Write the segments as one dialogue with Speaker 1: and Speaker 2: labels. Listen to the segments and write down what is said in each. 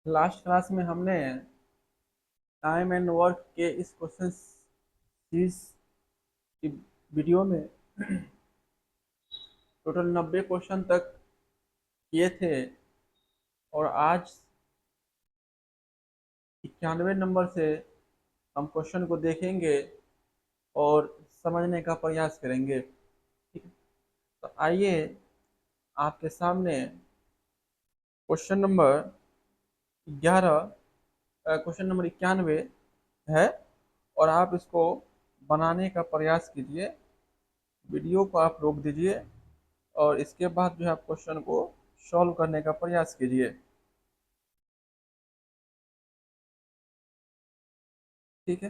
Speaker 1: Last class में हमने time and work के इस क्वेश्चन सीरीज की वीडियो में टोटल 90 क्वेश्चन तक किए थे। और आज 91 नंबर से हम क्वेश्चन को देखेंगे और समझने का प्रयास करेंगे। ठीक है, तो आइए आपके सामने क्वेश्चन नंबर 11, क्वेश्चन नंबर 91 है। और आप इसको बनाने का प्रयास कीजिए, वीडियो को आप रोक दीजिए और इसके बाद जो है आप क्वेश्चन को सॉल्व करने का प्रयास कीजिए। ठीक है।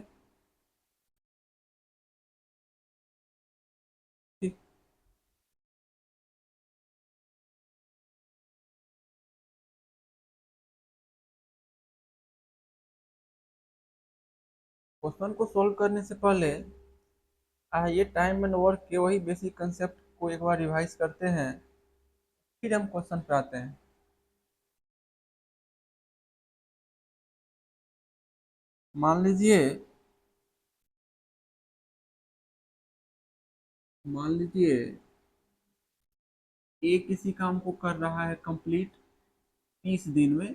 Speaker 1: ठीक। क्वेश्चन को सॉल्व करने से पहले आइए टाइम एंड वर्क के वही बेसिक कंसेप्ट को एक बार रिवाइज करते हैं, फिर हम क्वेश्चन पे आते हैं। मान लीजिए मान लीजिए ए किसी काम को कर रहा है कंप्लीट 30 दिन में।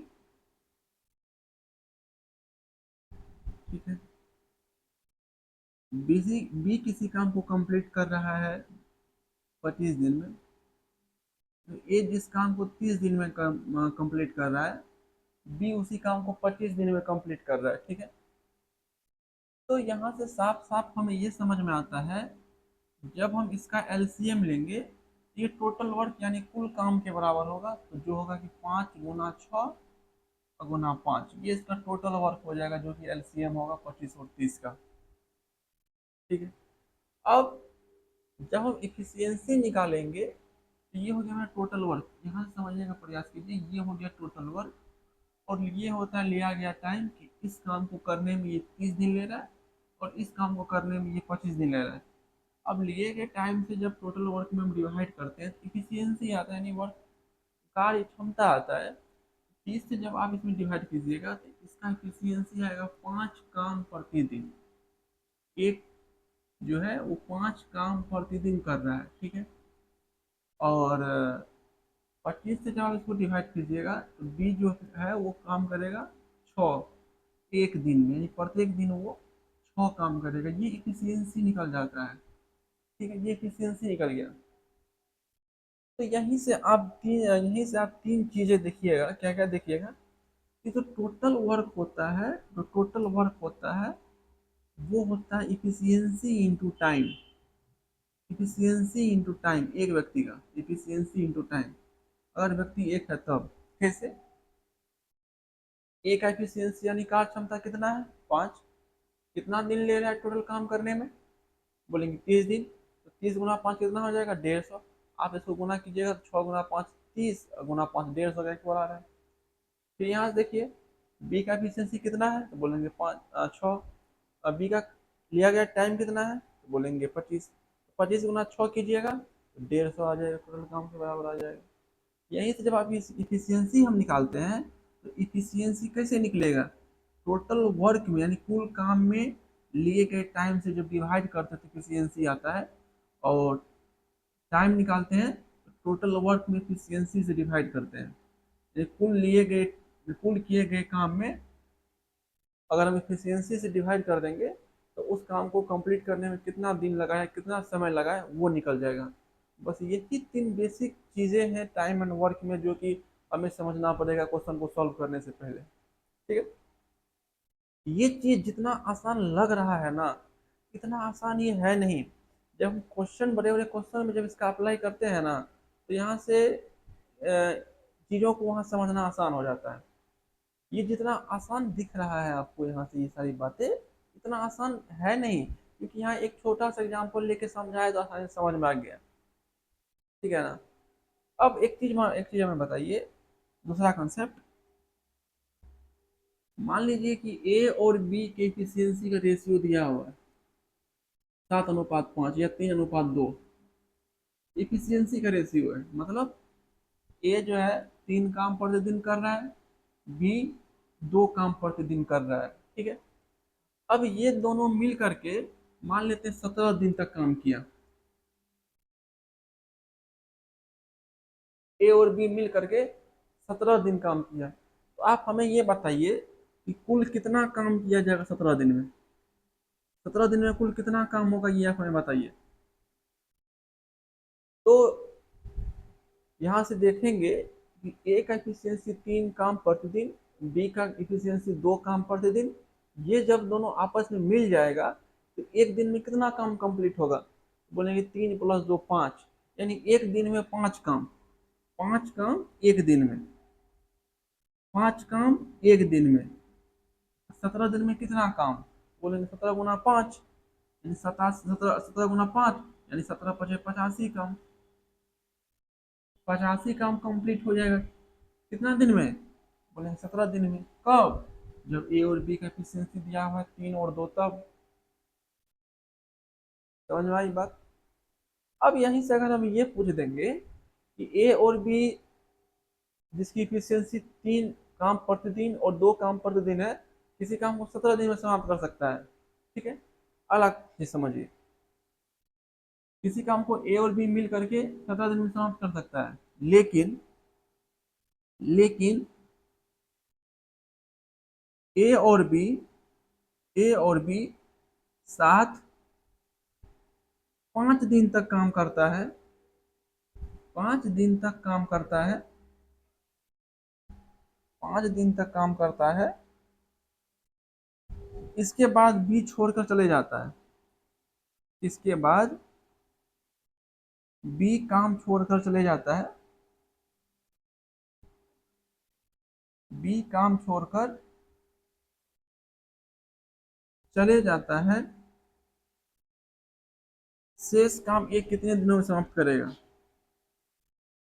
Speaker 1: ठीक है। बी किसी काम को कंप्लीट कर रहा है 25 दिन में। तो ए जिस काम को 30 दिन में कंप्लीट कर रहा है, बी उसी काम को 25 दिन में कंप्लीट कर रहा है। ठीक है। तो यहाँ से साफ साफ हमें ये समझ में आता है, जब हम इसका एलसीएम लेंगे तो ये टोटल वर्क यानी कुल काम के बराबर होगा। तो जो होगा कि 5 × 6 गुना 5, ये इसका टोटल वर्क हो जाएगा, जो कि एलसीएम होगा 25 और 30 का। ठीक है। अब जब हम इफिशियंसी निकालेंगे तो ये हो गया हमारा टोटल वर्क। यहाँ से समझने का प्रयास कीजिए, ये हो गया टोटल वर्क। और ये होता है लिया गया टाइम कि इस काम को करने में ये 30 दिन ले रहा है और इस काम को करने में ये 25 दिन ले रहा है। अब लिए गए टाइम से जब टोटल वर्क में हम डिवाइड करते हैं तो इफिशियंसी आता है, यानी वर्क कार्य क्षमता आता है। 30 से जब आप इसमें डिवाइड कीजिएगा तो इसका इफिशियंसी आएगा 5 काम प्रतिदिन। एक जो है वो 5 काम प्रतिदिन कर रहा है। ठीक है। और 25 से जब आप इसको डिवाइड कीजिएगा तो बी जो है वो काम करेगा 6 एक दिन में, यानी प्रत्येक दिन वो 6 काम करेगा। ये इफिशियंसी निकल जाता है। ठीक है, ये इफिशियंसी निकल गया। तो यहीं से आप तीन चीजें देखिएगा। क्या क्या देखिएगा कि जो टोटल वर्क होता है, वो होता है efficiency into time. Efficiency into time, एक व्यक्ति का इफिशियंसी इंटू टाइम। अगर व्यक्ति एक है तब कैसे, एक का एफिशिएंसी यानी कार्य क्षमता कितना है 5। कितना दिन ले रहा है टोटल काम करने में, बोलेंगे 30 दिन। तो 30 × 5 कितना हो जाएगा 150। आप इसको गुना कीजिएगा तो 6 × 5 30, गुना 5 150 का बना रहा है। फिर यहाँ से देखिए बी का एफिशिएंसी कितना है, तो बोलेंगे 6। बी का लिया गया टाइम कितना है, तो बोलेंगे 25। 25 × 6 कीजिएगा तो 150 आ जाएगा, टोटल काम के बराबर आ जाएगा। यहीं से जब आप इस इफिशियंसी हम निकालते हैं तो इफिशियंसी कैसे निकलेगा, टोटल वर्क में यानी कुल काम में लिए गए टाइम से जब डिवाइड करते हैं तो इफिशियंसी आता है। और टाइम निकालते हैं तो टोटल वर्क में इफिशियंसी से डिवाइड करते हैं। ये कुल किए गए काम में अगर हम इफिशियंसी से डिवाइड कर देंगे तो उस काम को कंप्लीट करने में कितना दिन लगा है, कितना समय लगा है, वो निकल जाएगा। बस यही तीन बेसिक चीज़ें हैं टाइम एंड वर्क में, जो कि हमें समझना पड़ेगा क्वेश्चन को सॉल्व करने से पहले। ठीक है। ये चीज़ जितना आसान लग रहा है ना, इतना आसान ये है नहीं। जब हम क्वेश्चन, बड़े बड़े क्वेश्चन में जब इसका अप्लाई करते हैं ना, तो यहाँ से चीज़ों को वहाँ समझना आसान हो जाता है। ये जितना आसान दिख रहा है आपको यहाँ से ये सारी बातें, इतना आसान है नहीं, क्योंकि यहाँ एक छोटा सा एग्जाम्पल लेके समझाया तो आसानी से समझ में आ गया। ठीक है ना। अब एक चीज हमें बताइए, दूसरा कंसेप्ट। मान लीजिए कि ए और बी के एफिशिएंसी का रेशियो दिया हुआ है 7:5 या 3:2। इफिशियंसी का रेशियो है, मतलब ए जो है 3 काम प्रतिदिन कर रहा है, बी 2 काम प्रतिदिन कर रहा है, ठीक है। अब ये दोनों मिल करके मान लेते हैं 17 दिन तक काम किया, ए और बी मिल करके 17 दिन काम किया, तो आप हमें ये बताइए कि कुल कितना काम किया जाएगा 17 दिन में। 17 दिन में कुल कितना काम होगा, ये आप हमें बताइए। तो यहाँ से देखेंगे कि ए का इफिशियंसी 3 काम प्रतिदिन, बी का इफिशियंसी 2 काम प्रतिदिन, ये जब दोनों आपस में मिल जाएगा तो एक दिन में कितना काम कंप्लीट होगा, बोलेंगे 3 + 2 5, यानी एक दिन में 5 काम, 5 काम एक दिन में, 5 काम एक दिन में। 17 दिन में कितना काम, बोलेंगे 17 × 5, यानी 17 × 5 यानी 17 × 5 = 85 काम, 85 काम कंप्लीट हो जाएगा कितना दिन में, बोलेंगे 17 दिन में। कब, जब ए और बी का एफिशिएंसी दिया हुआ है 3 और 2 तब। समझ में आई बात। अब यहीं से अगर हम ये पूछ देंगे कि ए और बी जिसकी इफिशियंसी 3 काम प्रतिदिन और 2 काम प्रतिदिन है, किसी काम को 17 दिन में समाप्त कर सकता है, ठीक है। अलग से समझिए, किसी काम को ए और बी मिल करके 17 दिन में समाप्त कर सकता है, लेकिन ए और बी साथ 5 दिन तक काम करता है, 5 दिन तक काम करता है, 5 दिन तक काम करता है, इसके बाद बी छोड़कर चले जाता है, इसके बाद बी काम छोड़कर चले जाता है, बी काम छोड़कर चले जाता है, शेष काम एक कितने दिनों में समाप्त करेगा,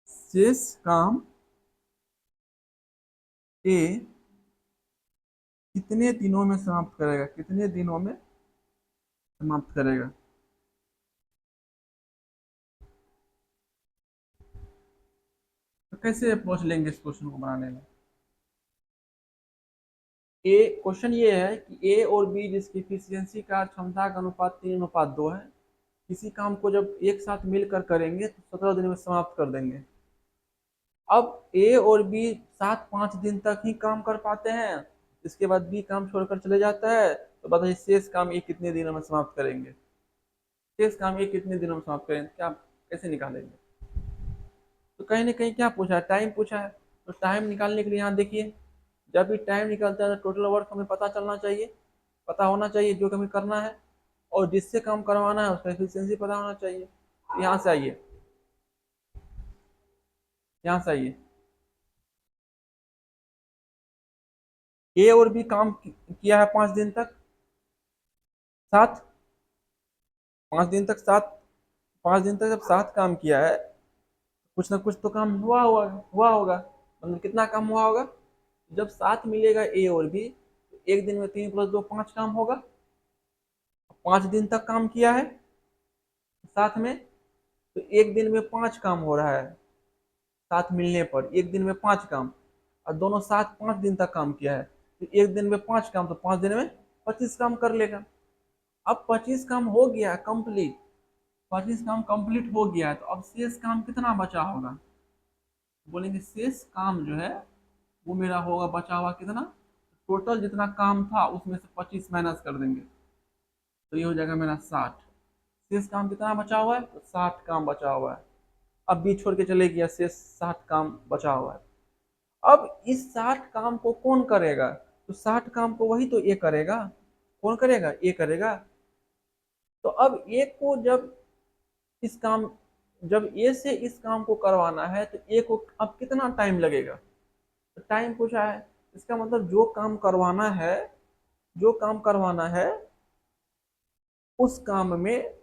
Speaker 1: शेष काम ए कितने दिनों में समाप्त करेगा, कितने दिनों में समाप्त करेगा। तो कैसे अप्रोच लेंगे इस क्वेश्चन को बनाने में। ए क्वेश्चन ये है कि ए और बी जिसकी इफिशियंसी का क्षमता का अनुपात 3:2 है, किसी काम को जब एक साथ मिलकर करेंगे तो 17 दिन में समाप्त कर देंगे। अब ए और बी साथ 5 दिन तक ही काम कर पाते हैं, इसके बाद बी काम छोड़कर चले जाता है, तो बताइए शेष काम ये कितने दिनों में समाप्त करेंगे, शेष काम ये कितने दिनों में समाप्त करेंगे, क्या कैसे निकालेंगे। तो कहीं ना कहीं क्या पूछा है, टाइम पूछा है, तो टाइम निकालने के लिए यहाँ देखिए, जब भी टाइम निकलता है तो टोटल वर्क हमें पता चलना चाहिए, पता होना चाहिए जो हमें करना है, और जिससे काम करवाना है उसका एफिशिएंसी पता होना चाहिए। तो यहाँ से आइए, यहाँ से आइए, ए और बी काम किया है 5 दिन तक, साथ 5 दिन तक साथ, 5 दिन तक जब साथ काम किया है, कुछ ना कुछ तो काम हुआ होगा, मतलब कितना काम हुआ होगा, जब साथ मिलेगा ए और बी तो एक दिन में 3 + 2 5 काम होगा, 5 दिन तक काम किया है साथ में, तो एक दिन में 5 काम हो रहा है, साथ मिलने पर एक दिन में 5 काम, और दोनों साथ 5 दिन तक काम किया है, तो एक दिन में 5 काम, तो 5 दिन में 25 काम कर लेगा। अब 25 काम हो गया कंप्लीट, 25 काम कंप्लीट हो गया है, तो अब शेष काम कितना बचा होगा, बोलेंगे शेष काम जो है वो मेरा होगा बचा हुआ कितना, टोटल जितना काम था उसमें से 25 माइनस कर देंगे, तो ये हो जाएगा मेरा 60। शेष काम कितना बचा हुआ है, तो 60 काम बचा हुआ है। अब बी छोड़ के चले गया, शेष 60 काम बचा हुआ है। अब इस 60 काम को कौन करेगा, तो 60 काम को वही तो ए करेगा, कौन करेगा, ए करेगा। तो अब ए को इस काम जब ए से इस काम को करवाना है तो ए को अब कितना टाइम लगेगा, तो टाइम पूछा है, इसका मतलब जो काम करवाना है, जो काम करवाना है उस काम में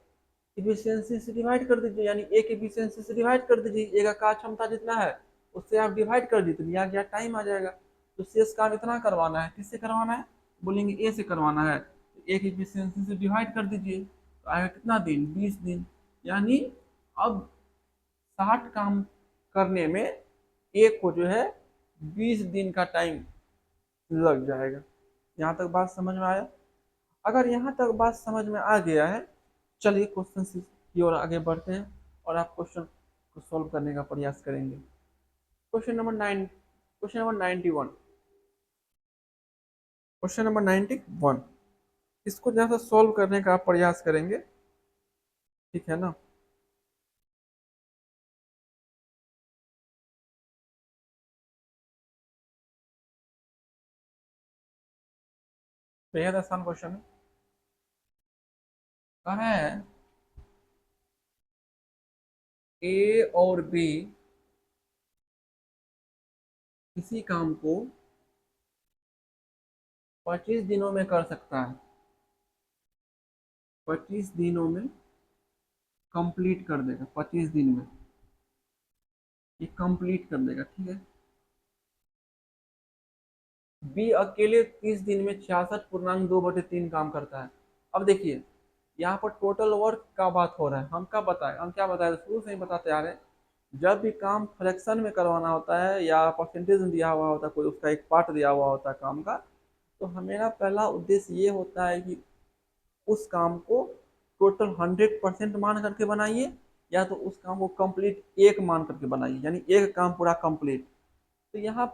Speaker 1: इफिशियंसी से डिवाइड कर दीजिए, यानी एक इफिशियंसी से डिवाइड कर दीजिए, एक का कार्य क्षमता जितना है उससे आप डिवाइड कर दीजिए, तो लिया गया टाइम आ जाएगा। तो शेष काम इतना करवाना है, किससे करवाना है, बोलेंगे ए से करवाना है, तो एक इफिशियंसी से डिवाइड कर दीजिए, तो आएगा कितना दिन, 20 दिन, यानी अब 60 काम करने में एक को जो है 20 दिन का टाइम लग जाएगा। यहाँ तक बात समझ में आया? अगर यहाँ तक बात समझ में आ गया है, चलिए क्वेश्चन की ओर आगे बढ़ते हैं और आप क्वेश्चन को सॉल्व करने का प्रयास करेंगे। Question number 91। क्वेश्चन नंबर 91, इसको जहाँ से सॉल्व करने का आप प्रयास करेंगे, ठीक है ना। बेहद आसान क्वेश्चन है। कहा है ए और बी किसी काम को 25 दिनों में कर सकता है, 25 दिनों में कंप्लीट कर देगा, 25 दिन में ये कंप्लीट कर देगा, ठीक है। बी अकेले 30 दिन में 66.2/3 काम करता है। अब देखिए, यहाँ पर टोटल वर्क का बात हो रहा है। हम क्या बताए, हम क्या बताए, शुरू से ही बताते आ रहे हैं, जब भी काम फ्रैक्शन में करवाना होता है या परसेंटेज में दिया हुआ होता है, कोई उसका एक पार्ट दिया हुआ होता है काम का, तो हमारा पहला उद्देश्य ये होता है कि उस काम को टोटल 100% मान करके बनाइए, या तो उस काम को कंप्लीट एक मान करके बनाइए, यानी एक काम पूरा कंप्लीट। तो यहाँ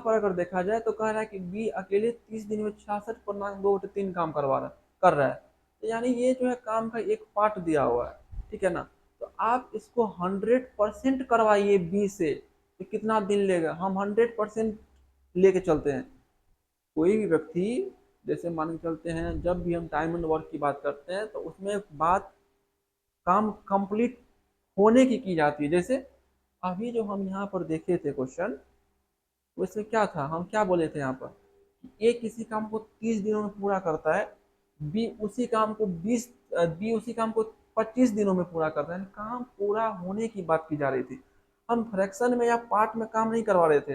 Speaker 1: पर अगर देखा जाए तो कह रहा है कि बी अकेले 30 दिन में 66.2/3 काम कर रहा है। तो यानी ये जो है काम का एक पार्ट दिया हुआ है, ठीक है ना। तो आप इसको 100% करवाइए बी से, तो कितना दिन लेगा, हम 100% लेके चलते हैं। कोई भी व्यक्ति, जैसे मान के चलते हैं, जब भी हम टाइम एंड वर्क की बात करते हैं तो उसमें बात काम कंप्लीट होने की जाती है। जैसे अभी जो हम यहाँ पर देखे थे क्वेश्चन, उसमें क्या था, हम क्या बोले थे यहाँ पर, ए किसी काम को 30 दिनों में पूरा करता है, बी उसी काम को 25 दिनों में पूरा करता है। काम पूरा होने की बात की जा रही थी, हम फ्रैक्शन में या पार्ट में काम नहीं करवा रहे थे।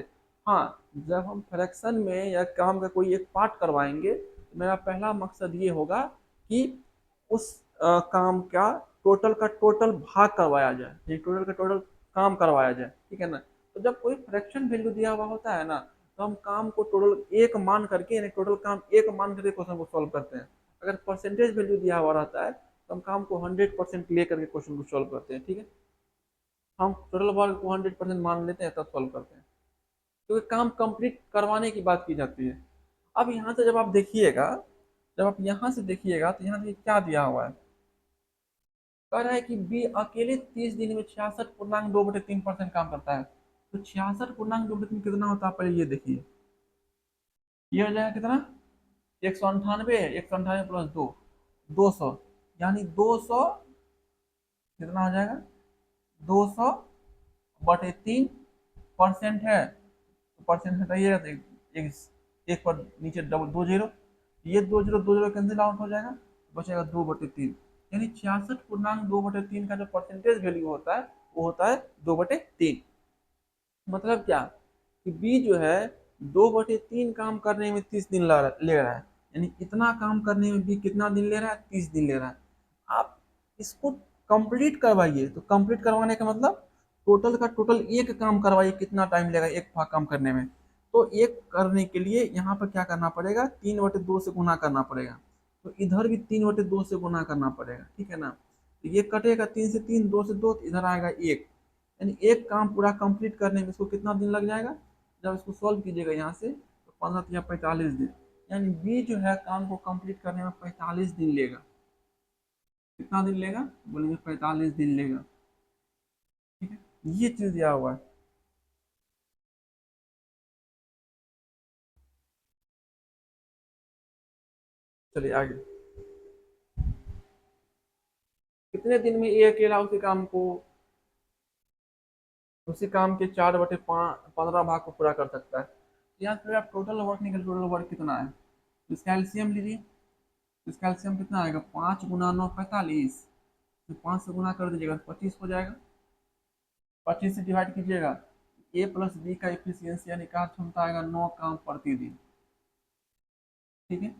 Speaker 1: हाँ, जब हम फ्रैक्शन में या काम का कोई एक पार्ट करवाएंगे तो मेरा पहला मकसद ये होगा कि उस काम का टोटल भाग करवाया जाए, ये टोटल का टोटल काम करवाया जाए, ठीक है ना। तो जब कोई फ्रैक्शन वैल्यू दिया हुआ होता है ना, तो हम काम को टोटल एक मान करके, यानी टोटल काम एक मान करके क्वेश्चन को सॉल्व करते हैं। अगर परसेंटेज वैल्यू दिया हुआ रहता है तो हम काम को 100% ले करके क्वेश्चन को सॉल्व करते हैं, ठीक है। हम टोटल वर्क को 100% मान लेते हैं तब सॉल्व करते हैं, क्योंकि काम कंप्लीट करवाने की बात की जाती है। अब यहाँ से जब आप यहाँ से देखिएगा तो यहाँ से क्या दिया हुआ है, कह रहा है कि बी अकेले 30 दिन में 66.2/3% काम करता है। तो 66.2/3 कितना होता है, पहले ये देखिए, ये हो जाएगा कितना, 198, 198 प्लस 2, 200, यानी 200 कितना हो जाएगा, 200/3 है। तो परसेंट हटाइएगा तो एक एक पर नीचे डबल 2 जीरो, ये 2 जीरो कैंसिल आउट हो जाएगा, बचेगा 2/3। यानी 66.2/3 का जो परसेंटेज वैल्यू होता है वो होता है 2/3। मतलब क्या, कि बी जो है 2/3 काम करने में 30 दिन ले रहा है, यानी इतना काम करने में बी कितना दिन ले रहा है, 30 दिन ले रहा है। आप इसको कंप्लीट करवाइए, तो कंप्लीट करवाने का मतलब टोटल का टोटल एक काम करवाइए, कितना टाइम लेगा एक भाग काम करने में। तो एक करने के लिए यहाँ पर क्या करना पड़ेगा, 3/2 से गुना करना पड़ेगा, तो इधर भी 3/2 से गुना करना पड़ेगा, ठीक है ना। तो ये कटेगा, 3 से 3, 2 से 2, तो इधर आएगा 1, यानी एक काम पूरा कंप्लीट करने में इसको कितना दिन लग जाएगा। जब इसको सॉल्व कीजिएगा यहाँ से तो 15 या 45 दिन, यानी बी जो है काम को कंप्लीट करने में 45 दिन लेगा। कितना दिन लेगा, बोलेंगे 45 दिन लेगा, ठीक है। ये चीज दिया हुआ है। चलिए आगे, कितने दिन में ये अकेला उसी काम के 4/15 भाग को पूरा कर सकता है। तो यहाँ पे आप टोटल वर्क निकल, टोटल वर्क कितना है, तो इसका एलसीएम लीजिए। इसका एलसीएम कितना आएगा, 5 × 9 = 45, तो 5 से गुना कर दीजिएगा, 25 हो जाएगा। 25 से डिवाइड कीजिएगा, ए प्लस बी का इफिशियंसी यानी कार्य क्षमता आएगा 9 काम प्रतिदिन, ठीक है।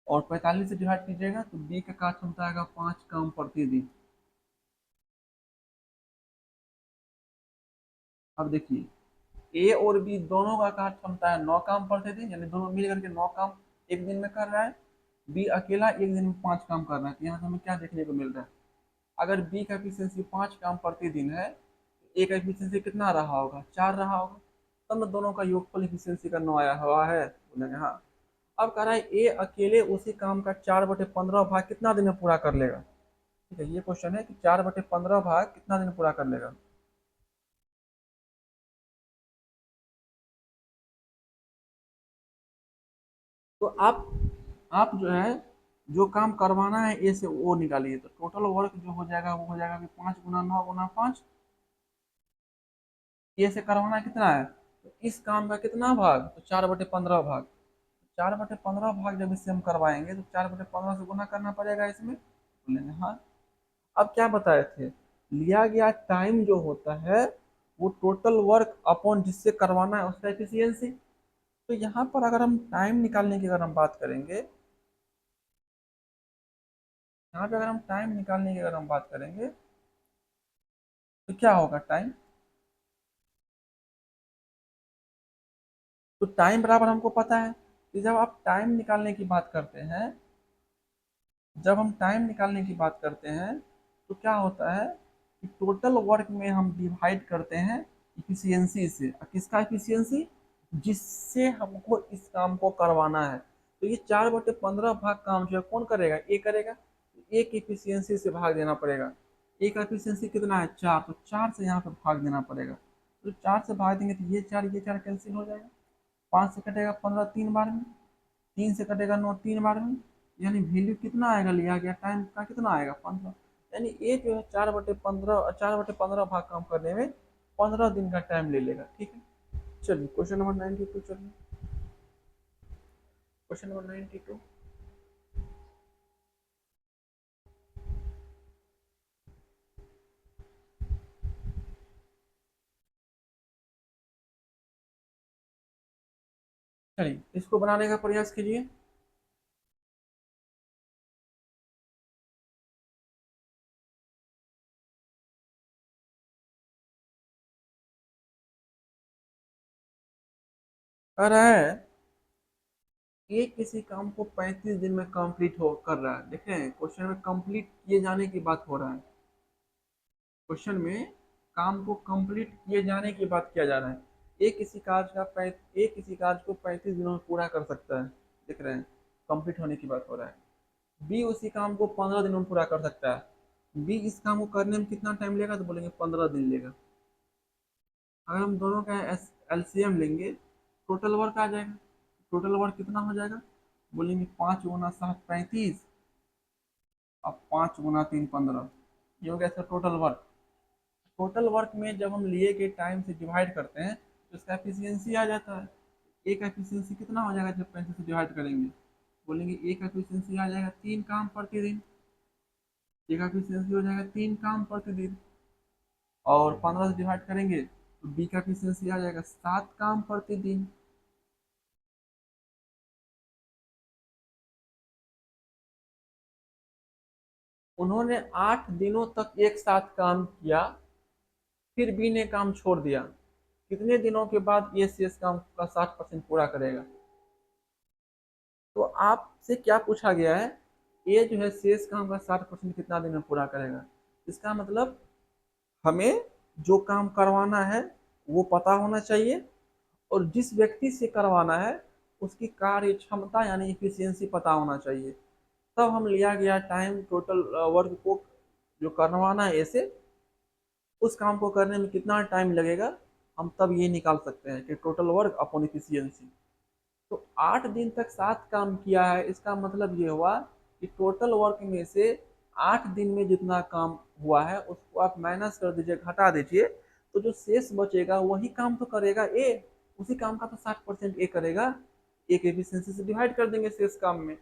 Speaker 1: और 45 से डिवाइड कीजिएगा तो बी का कार्य क्षमता आएगा 5 काम प्रतिदिन। अब देखिए, ए और बी दोनों का कार्य क्षमता है 9 काम प्रति दिन, यानी दोनों मिल करके 9 काम एक दिन में कर रहा है। बी अकेला एक दिन में 5 काम कर रहा है। तो यहाँ से हमें क्या देखने को मिल रहा है, अगर बी का एफिशिएंसी 5 काम प्रतिदिन है, ए का एफिशिएंसी कितना रहा होगा, 4 रहा होगा। तब ना दोनों का योगफल एफिशिएंसी का 9 आया हुआ है, बोलेंगे हाँ। अब कह रहा है ए अकेले उसी काम का 4/15 भाग कितना दिन में पूरा कर लेगा। ठीक है, ये क्वेश्चन है कि 4/15 भाग कितना दिन में पूरा कर लेगा। तो आप जो है जो काम करवाना है ए से वो निकालिए, तो टोटल वर्क जो हो जाएगा वो हो जाएगा कि 5 × 9 × 5। ए से करवाना कितना है, तो इस काम का कितना भाग, तो 4/15 भाग। 4/15 भाग जब इससे हम करवाएंगे तो 4/15 से गुना करना पड़ेगा इसमें, बोलेंगे हाँ। अब क्या बताए थे, लिया गया टाइम जो होता है वो टोटल वर्क अपॉन जिससे करवाना है उसका एफिशिएंसी। तो यहाँ पर अगर हम टाइम निकालने की अगर हम बात करेंगे, यहाँ पे अगर हम टाइम निकालने की अगर हम बात करेंगे तो क्या होगा टाइम, तो टाइम बराबर हमको पता है कि जब आप टाइम निकालने की बात करते हैं, जब हम टाइम निकालने की बात करते हैं तो क्या होता है कि टोटल वर्क में हम डिवाइड करते हैं इफिशियंसी से। किसका इफिशियंसी, जिससे हमको इस काम को करवाना है। तो ये 4/15 भाग काम जो है कौन करेगा, ए करेगा। एक इफिशियंसी से भाग देना पड़ेगा। एक इफिशियंसी कितना है, 4, तो 4 से यहाँ पे भाग देना पड़ेगा। तो 4 से भाग देंगे तो ये 4 कैंसिल हो जाएगा। 5 से कटेगा 15 3 बार में, 3 से कटेगा 9 3 बार में, यानी वैल्यू कितना आएगा, लिया गया टाइम का कितना आएगा 15। यानी ये जो है 4/15 भाग काम करने में 15 दिन का टाइम ले लेगा। ठीक है, चलिए क्वेश्चन नंबर 92 चलिए, क्वेश्चन नंबर 92। चलिए इसको बनाने का प्रयास कीजिए। कह रहा है ये किसी काम को 35 दिन में कंप्लीट हो कर रहा है। देखें क्वेश्चन में कंप्लीट किए जाने की बात हो रहा है, क्वेश्चन में काम को कंप्लीट किए जाने की बात किया जा रहा है। एक किसी कार्य को 35 दिनों में पूरा कर सकता है, देख रहे हैं, कंप्लीट होने की बात हो रहा है। बी उसी काम को 15 दिनों में पूरा कर सकता है। बी इस काम को करने में कितना टाइम लेगा, तो बोलेंगे 15 दिन लेगा। अगर हम दोनों का एलसीएम लेंगे, टोटल वर्क आ जाएगा। टोटल वर्क कितना हो जाएगा, बोलेंगे 5 × 7 = 35, अब 5 × 3 = 15, ये हो गया sir total work. Total work में जब हम लिए के टाइम से डिवाइड करते हैं तो इसका एफिशिएंसी आ जाता है। ए का एफिशिएंसी कितना हो जाएगा जब 35 से डिवाइड करेंगे, बोलेंगे ए का एफिशिएंसी आ जाएगा 3 काम प्रतिदिन। ए का एफिशिएंसी हो जाएगा 3 काम प्रतिदिन, और 15 से डिवाइड करेंगे तो बी का एफिशिएंसी आ जाएगा 7 काम प्रतिदिन। उन्होंने 8 दिनों तक एक साथ काम किया, फिर बी ने काम छोड़ दिया। कितने दिनों के बाद ये शेष काम का 60% पूरा करेगा। तो आपसे क्या पूछा गया है, ये जो है शेष काम का 60% कितना दिन में पूरा करेगा। इसका मतलब हमें जो काम करवाना है वो पता होना चाहिए, और जिस व्यक्ति से करवाना है उसकी कार्य क्षमता यानी इफिशियंसी पता होना चाहिए। तब हम लिया गया टाइम टोटल वर्क को जो करवाना है ऐसे उस काम को करने में कितना टाइम लगेगा, हम तब ये निकाल सकते हैं कि टोटल वर्क अपॉन इफिशियंसी। तो 8 दिन तक 7 काम किया है, इसका मतलब ये हुआ कि टोटल वर्क में से 8 दिन में जितना काम हुआ है उसको आप माइनस कर दीजिए, घटा दीजिए, तो जो शेष बचेगा वही काम तो करेगा ए। उसी काम का तो 60% ए करेगा। एक एफिशिएंसी से डिवाइड कर देंगे शेष काम में।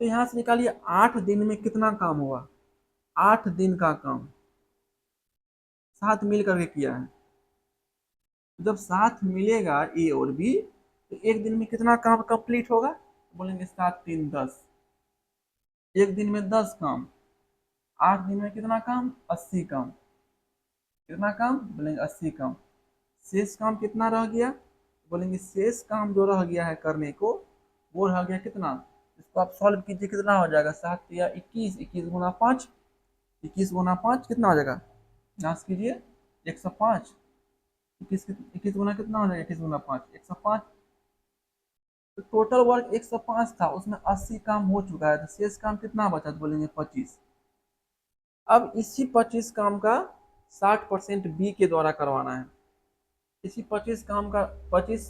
Speaker 1: तो यहाँ से निकालिए 8 दिन में कितना काम हुआ, 8 दिन का काम साथ मिल करके किया है। जब साथ मिलेगा ए और बी तो एक दिन में कितना काम कंप्लीट होगा, बोलेंगे 7 × 3 = 10। एक दिन में 10 काम, 8 दिन में कितना काम, 80 काम। कितना काम, बोलेंगे 80 काम। शेष काम कितना रह गया, बोलेंगे शेष काम जो रह गया है करने को, वो रह गया कितना, इसको आप सॉल्व कीजिए, कितना हो जाएगा, 7 या 21, 21 गुना 5, 21 गुना 5 कितना हो जाएगा, जांच कीजिए, 105। 21 गुना कितना हो जाएगा, 21 गुना 5, 105। तो टोटल वर्क 105 था, उसमें 80 काम हो चुका है, तो शेष काम कितना बचा, तो बोलेंगे 25। अब इसी 25 काम का 60% बी के द्वारा करवाना है। इसी 25 काम का 25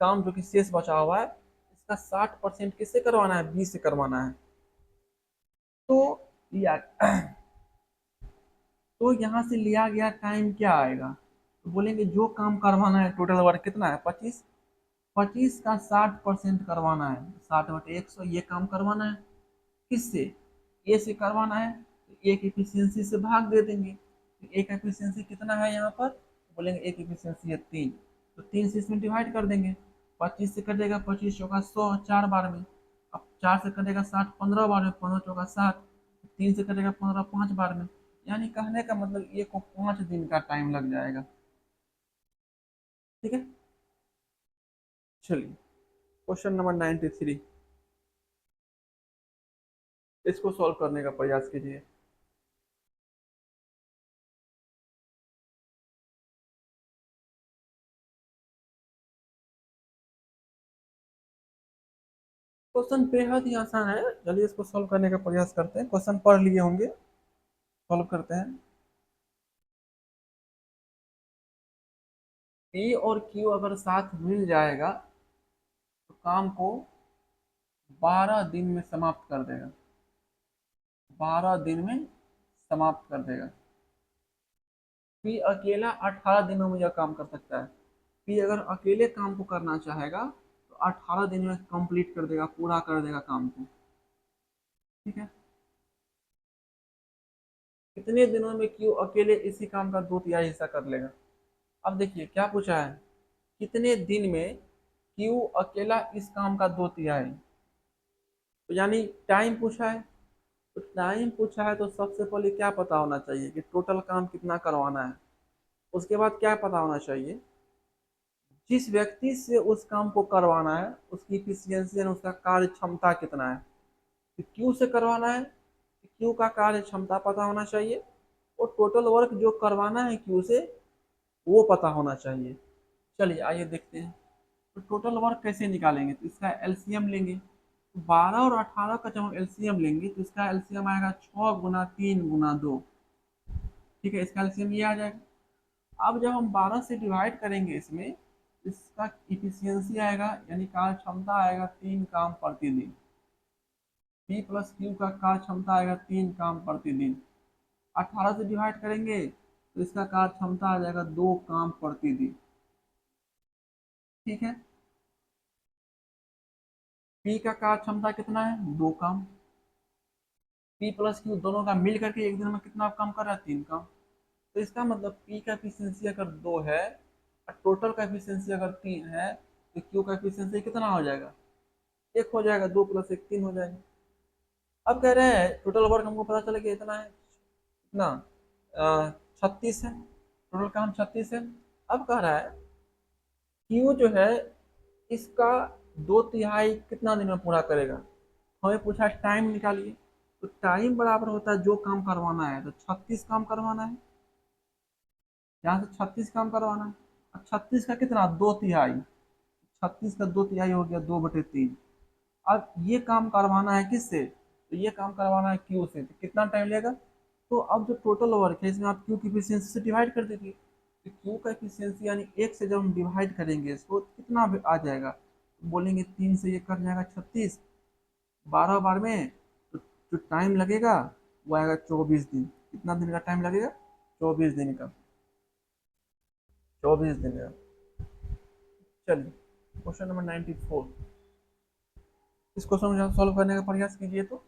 Speaker 1: काम जो कि शेष बचा हुआ है, इसका 60% किससे करवाना है, बी से करवाना है। तो लिया तो यहाँ से लिया गया टाइम क्या आएगा, तो बोलेंगे जो काम करवाना है टोटल वर्क कितना है, 25। 25 का 60% करवाना है, 60/100 ये काम करवाना है। किससे, ए से करवाना है, तो एक एफिशिएंसी से भाग दे देंगे। तो एक एफिशिएंसी कितना है यहाँ पर, बोलेंगे एक एफिशिएंसी है 3, तो 3 से इसमें डिवाइड कर देंगे। 25 से कटेगा 25 चौका 100 4 बार में, अब 4 से कटेगा 60 15 बार में, 15 चौका 60, 3 से कटेगा 15 5 बार में। यानी कहने का मतलब ये को 5 दिन का टाइम लग जाएगा। ठीक है, चलिए क्वेश्चन नंबर 93, इसको सॉल्व करने का प्रयास कीजिए। क्वेश्चन बेहद ही आसान है, चलिए इसको सॉल्व करने का प्रयास करते हैं। क्वेश्चन पढ़ लिए होंगे, सॉल्व करते हैं। पी और क्यू अगर साथ मिल जाएगा तो काम को 12 दिन में समाप्त कर देगा, 12 दिन में समाप्त कर देगा। पी अकेला 18 दिनों में यह काम कर सकता है। पी अगर अकेले काम को करना चाहेगा तो 18 दिन में कंप्लीट कर देगा, पूरा कर देगा काम को। ठीक है, कितने दिनों में क्यू अकेले इसी काम का 2/3 हिस्सा कर लेगा। अब देखिए क्या पूछा है, कितने दिन में क्यू अकेला इस काम का 2/3, तो यानी टाइम पूछा है। तो टाइम पूछा है तो सबसे पहले क्या पता होना चाहिए कि टोटल काम कितना करवाना है। उसके बाद क्या पता होना चाहिए, जिस व्यक्ति से उस काम को करवाना है उसकी इफिशियंसी यानी उसका कार्य क्षमता कितना है। तो क्यू से करवाना है, क्यू का कार्य क्षमता पता होना चाहिए, और टोटल वर्क जो करवाना है क्यू से वो पता होना चाहिए। चलिए आइए देखते हैं, तो टोटल वर्क कैसे निकालेंगे, तो इसका एलसीएम लेंगे। तो 12 और 18 का जब हम एलसीएम लेंगे तो इसका एलसीएम आएगा 6 गुना 3 गुना 2। ठीक है, इसका एलसीएम ये आ जाएगा। अब जब हम 12 से डिवाइड करेंगे इसमें, इसका इफिशियंसी आएगा यानी कार्य क्षमता आएगा 3 काम प्रतिदिन। पी प्लस क्यू का कार्य क्षमता आएगा 3 काम प्रतिदिन। 18 से डिवाइड करेंगे तो इसका कार्य क्षमता आ जाएगा 2 काम प्रतिदिन। ठीक है, पी का कार्य क्षमता कितना है, 2 काम। पी प्लस क्यू दोनों का मिल करके एक दिन में कितना काम कर रहा है, 3 काम। तो इसका मतलब पी का एफिशिएंसी अगर 2 है और टोटल का एफिशिएंसी अगर 3 है, तो क्यू का एफिशिएंसी कितना हो जाएगा, 1 हो जाएगा। 2 + 1 3 हो जाएगा। अब कह रहे हैं टोटल वर्क हमको पता चला कि इतना है, कितना, 36 है, टोटल काम 36 है। अब कह रहा है क्यू जो है इसका 2/3 कितना दिन में पूरा करेगा। हमें पूछा टाइम निकालिए, तो टाइम बराबर होता है जो काम करवाना है, तो 36 काम करवाना है, यहाँ से 36 काम करवाना है। अब 36 का कितना, 2/3, 36 का 2/3 हो गया 2/3। अब ये काम करवाना है किससे, तो ये काम करवाना है क्यू से, तो कितना टाइम लेगा। तो अब जो टोटल वर्क है इसमें आप क्यू की एफिशिएंसी से डिवाइड कर दीजिए। तो क्यू का एफिशिएंसी यानी 1 से जब हम डिवाइड करेंगे इसको तो कितना आ जाएगा, तो बोलेंगे 3 से ये कट जाएगा 36, 12 बार में, तो जो टाइम लगेगा वो आएगा 24 दिन। कितना दिन का टाइम लगेगा, 24 दिन का, 24 दिन का। चलिए क्वेश्चन नंबर 94, इस क्वेश्चन को सॉल्व करने का प्रयास कीजिए। तो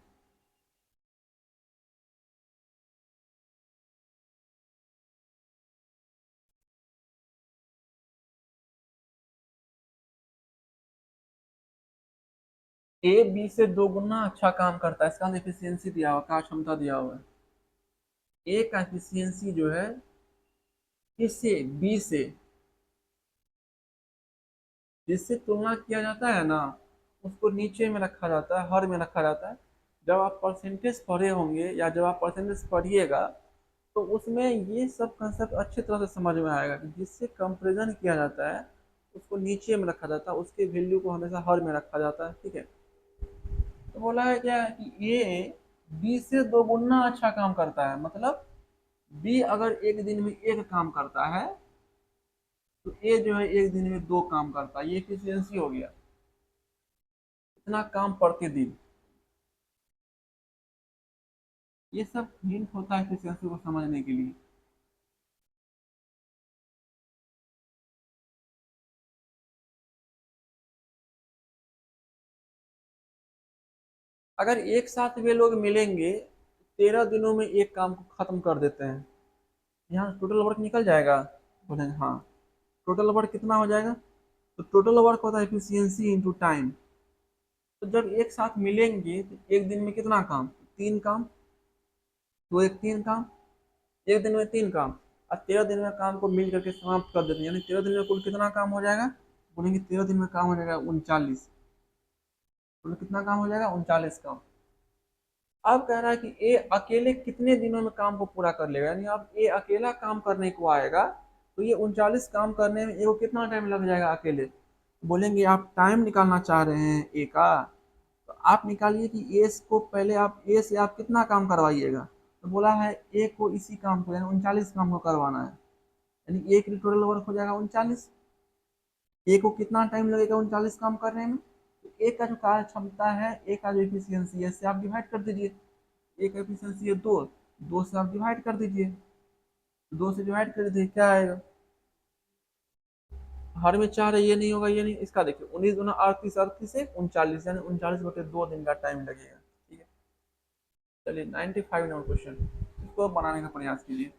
Speaker 1: ए बी से 2 गुना अच्छा काम करता है, इसका एफिशिएंसी दिया हुआ, कार्य क्षमता दिया हुआ है। ए का एफिशिएंसी जो है किससे, बी से, जिससे तुलना किया जाता है ना, उसको नीचे में रखा जाता है, हर में रखा जाता है। जब आप परसेंटेज पढ़े होंगे या जब आप परसेंटेज पढ़िएगा तो उसमें ये सब कंसेप्ट अच्छी तरह से समझ में आएगा कि जिससे कंपेरिजन किया जाता है उसको नीचे में रखा जाता है, उसके वैल्यू को हमेशा हर में रखा जाता है। ठीक है, तो बोला है क्या कि ये बी से दो गुना अच्छा काम करता है, मतलब बी अगर एक दिन में एक काम करता है तो ए जो है एक दिन में दो काम करता है, ये एफिशिएंसी हो गया, इतना काम प्रतिदिन। ये सब हिंट होता है एफिशिएंसी को समझने के लिए। अगर एक साथ वे लोग मिलेंगे 13 दिनों में एक काम को खत्म कर देते हैं, यहाँ टोटल वर्क निकल जाएगा, बोले हाँ। टोटल वर्क कितना हो जाएगा, तो टोटल वर्क होता है एफिशिएंसी इंटू टाइम। तो जब एक साथ मिलेंगे तो एक दिन में कितना काम, तीन काम, तो एक तीन काम, एक दिन में तीन काम, और 13 दिन में काम को मिल करके समाप्त कर देते हैं, यानी 13 दिन में कुल कितना काम हो जाएगा, बोलेंगे 13 दिन में काम हो जाएगा 39, बोले कितना काम हो जाएगा, 39 काम। अब कह रहा है कि ए अकेले कितने दिनों में काम को पूरा कर लेगा, यानी अब ए अकेला काम करने को आएगा तो ये 39 काम करने में ए को कितना टाइम लग जाएगा अकेले। बोलेंगे आप टाइम निकालना चाह रहे हैं ए का, तो आप निकालिए कि ए को पहले आप ए से आप कितना काम करवाइएगा। तो बोला है ए को इसी काम को यानी 39 काम को करवाना है, यानी ए की टोटल वर्क हो जाएगा 39। ए को कितना टाइम लगेगा 39 काम करने में, तो ए का जो कार्य क्षमता है, ए का जो इफिशियंसी है, इससे आप डिवाइड कर दीजिए। ए का एफिशिएंसी है दो, दो से आप डिवाइड कर दीजिए, दो से डिवाइड कर दीजिए क्या आएगा, हर में चार है, ये नहीं होगा, ये नहीं, इसका देखिए 19 दूना 38, 38 से 39, यानी 39/2 दिन का टाइम लगेगा। ठीक है, चलिए 95 नंबर क्वेश्चन, इसको बनाने का प्रयास कीजिए।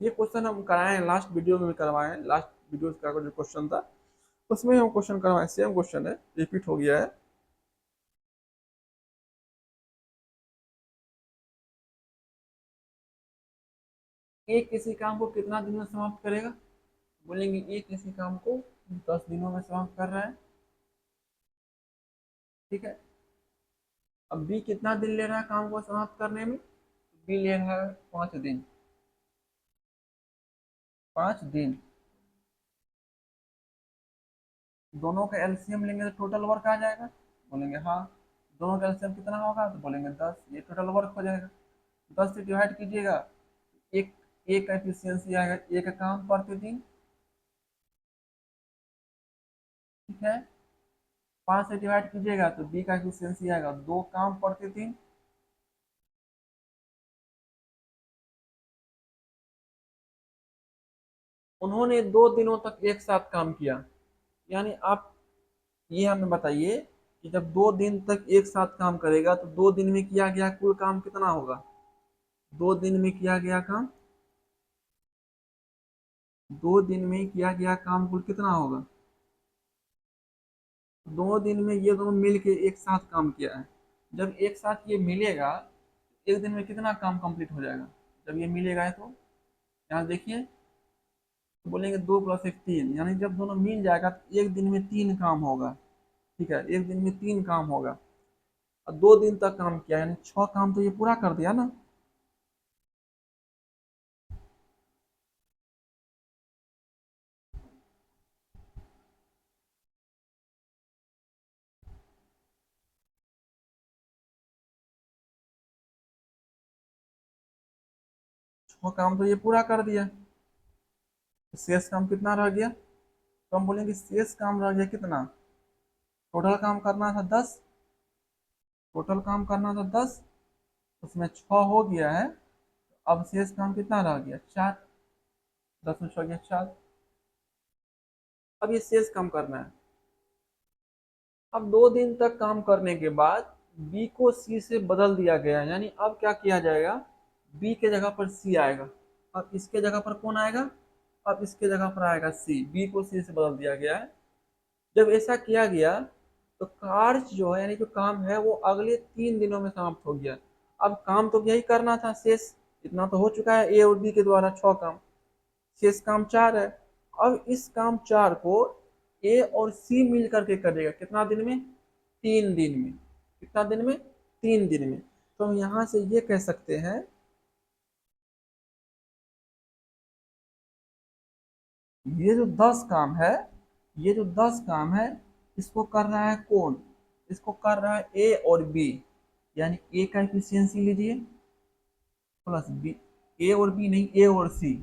Speaker 1: ये क्वेश्चन हम कराए हैं, लास्ट वीडियो में भी करवाए हैं, लास्ट वीडियो का जो क्वेश्चन था उसमें हम क्वेश्चन करवाए, सेम क्वेश्चन है, रिपीट हो गया है। एक किसी काम को कितना दिन में समाप्त करेगा, बोलेंगे एक किसी काम को 10 दिनों में समाप्त कर रहा है। ठीक है, अब बी कितना दिन ले रहा है काम को समाप्त करने में, बी ले रहा है 5 दिन, 5 दिन। दोनों का एलसीएम लेंगे तो टोटल वर्क आ जाएगा, बोलेंगे हाँ। दोनों का एलसीएम कितना होगा, तो बोलेंगे 10, ये टोटल वर्क हो जाएगा। 10 से डिवाइड कीजिएगा, एक एक का एफिशिएंसी आएगा, एक काम प्रतिदिन। ठीक है, 5 से डिवाइड कीजिएगा तो बी का एफिशिएंसी आएगा, 2 काम प्रतिदिन। उन्होंने 2 दिनों तक एक साथ काम किया, यानी आप ये हमें बताइए कि जब 2 दिन तक एक साथ काम करेगा तो 2 दिन में किया गया कुल काम कितना होगा, 2 दिन में किया गया काम, 2 दिन में किया गया काम कुल कितना होगा। 2 दिन में ये दोनों मिल के एक साथ काम किया है, जब एक साथ ये मिलेगा एक दिन में कितना काम कंप्लीट हो जाएगा, जब ये मिलेगा है तो यहाँ देखिए, तो बोलेंगे 2 + 1 3, यानी जब दोनों मिल जाएगा तो एक दिन में 3 काम होगा। ठीक है, एक दिन में 3 काम होगा, और 2 दिन तक काम किया यानी 6 काम तो ये पूरा कर दिया ना। 6 काम तो ये पूरा कर दिया, तो शेष काम कितना रह गया, तो हम बोलेंगे शेष काम रह गया कितना, टोटल काम करना था 10, टोटल काम करना था 10, उसमें 6 हो गया है, अब शेष काम कितना रह गया 4, 10 में 6 गया 4। अब ये शेष काम करना है। अब 2 दिन तक काम करने के बाद बी को सी से बदल दिया गया, यानी अब क्या किया जाएगा, बी के जगह पर सी आएगा, अब इसके जगह पर कौन आएगा, अब इसके जगह पर आएगा सी, बी को सी से बदल दिया गया है। जब ऐसा किया गया तो कार्य जो है यानी जो काम है वो अगले 3 दिनों में समाप्त हो गया। अब काम तो यही करना था, शेष इतना तो हो चुका है ए और बी के द्वारा 6 काम, शेष काम 4 है। अब इस काम 4 को ए और सी मिल करके करेगा कितना दिन में? 3 दिन में। कितना दिन में? 3 दिन में। तो हम यहां से ये कह सकते हैं, ये जो 10 काम है, ये जो 10 काम है, इसको कर रहा है कौन? इसको कर रहा है ए और बी, यानी ए का एफिशिएंसी लीजिए प्लस बी, ए और बी नहीं, ए और सी।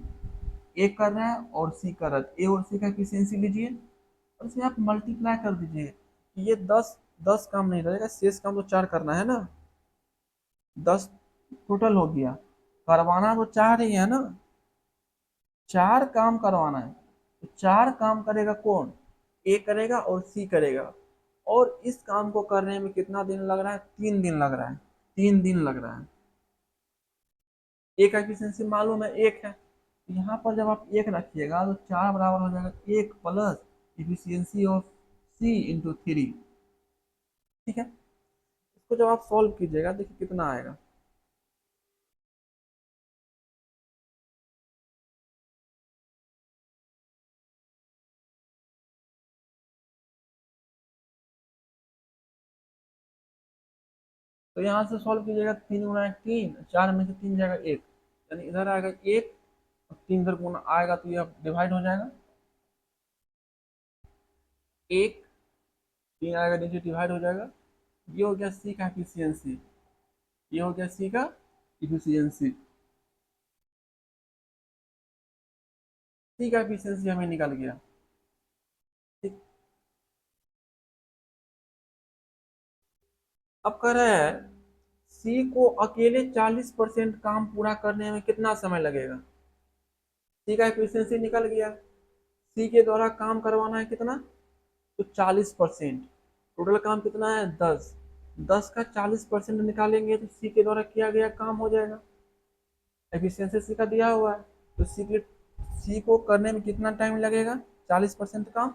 Speaker 1: ए कर रहा है और सी कर रहा है, ए और सी का एफिशिएंसी लीजिए और इसे आप मल्टीप्लाई कर दीजिए। ये 10 10 काम नहीं रहेगा, शेष काम तो 4 करना है ना। 10 टोटल हो गया, करवाना तो 4 ही है ना, 4 काम करवाना है। तो 4 काम करेगा कौन? ए करेगा और सी करेगा। और इस काम को करने में कितना दिन लग रहा है? 3 दिन लग रहा है। 3 दिन लग रहा है। ए का एफिशिएंसी मालूम है 1 है, तो यहाँ पर जब आप 1 रखिएगा तो 4 बराबर हो जाएगा 1 plus efficiency of C into 3। ठीक है, इसको जब आप सॉल्व कीजिएगा देखिए कितना आएगा। तो यहाँ से सॉल्व कीजिएगा, 3 गुना 1 3, 4 में से 3 जाएगा 1, यानी इधर आएगा 1 और 3 इधर गुना आएगा तो ये डिवाइड हो जाएगा। 1 3 आएगा नीचे डिवाइड हो जाएगा। ये हो गया सी का एफिशिएंसी, ये हो गया सी का इफिशियंसी। सी का एफिशिएंसी हमें निकल गया। ठीक, अब कह रहा है सी को अकेले 40% काम पूरा करने में कितना समय लगेगा? सी का एफिशिएंसी निकल गया, सी के द्वारा काम करवाना है कितना? तो 40%। टोटल काम कितना है? 10। 10 का 40% निकालेंगे तो सी के द्वारा किया गया काम हो जाएगा। एफिशिएंसी सी का दिया हुआ है, तो सी को करने में कितना टाइम लगेगा? 40% काम।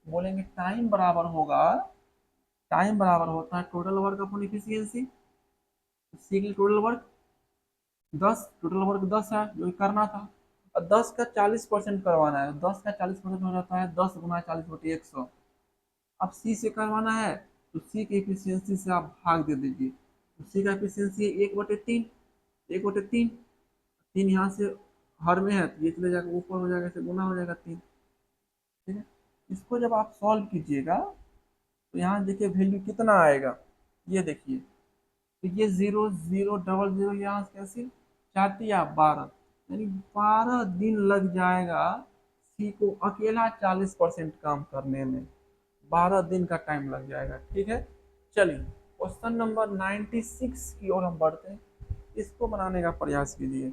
Speaker 1: बोलेंगे टाइम बराबर होगा, टाइम बराबर होता है टोटल वर्क अपॉन इफिशियंसी। सी की टोटल वर्क 10, टोटल वर्क 10 है जो करना था, और 10 का 40% करवाना है। 10 का 40% हो जाता है 10 गुना 40 बटे 100। अब सी से करवाना है तो सी की एफिशिएंसी से आप भाग दे दीजिए, तो सी का एफिशिएंसी 1/3, 1/3। 3 यहाँ से हर में है तो ये चले जाकर ऊपर हो जाएगा, इसे गुना हो जाएगा 3। ठीक है, इसको जब आप सॉल्व कीजिएगा तो यहाँ देखिए वैल्यू कितना आएगा, ये देखिए। तो ये 0 0 0 0 यहाँ से कैसे 4 या 12, यानी 12 दिन लग जाएगा सी को अकेला 40% काम करने में। 12 दिन का टाइम लग जाएगा। ठीक है, चलिए क्वेश्चन नंबर 96 की ओर हम बढ़ते हैं, इसको बनाने का प्रयास कीजिए।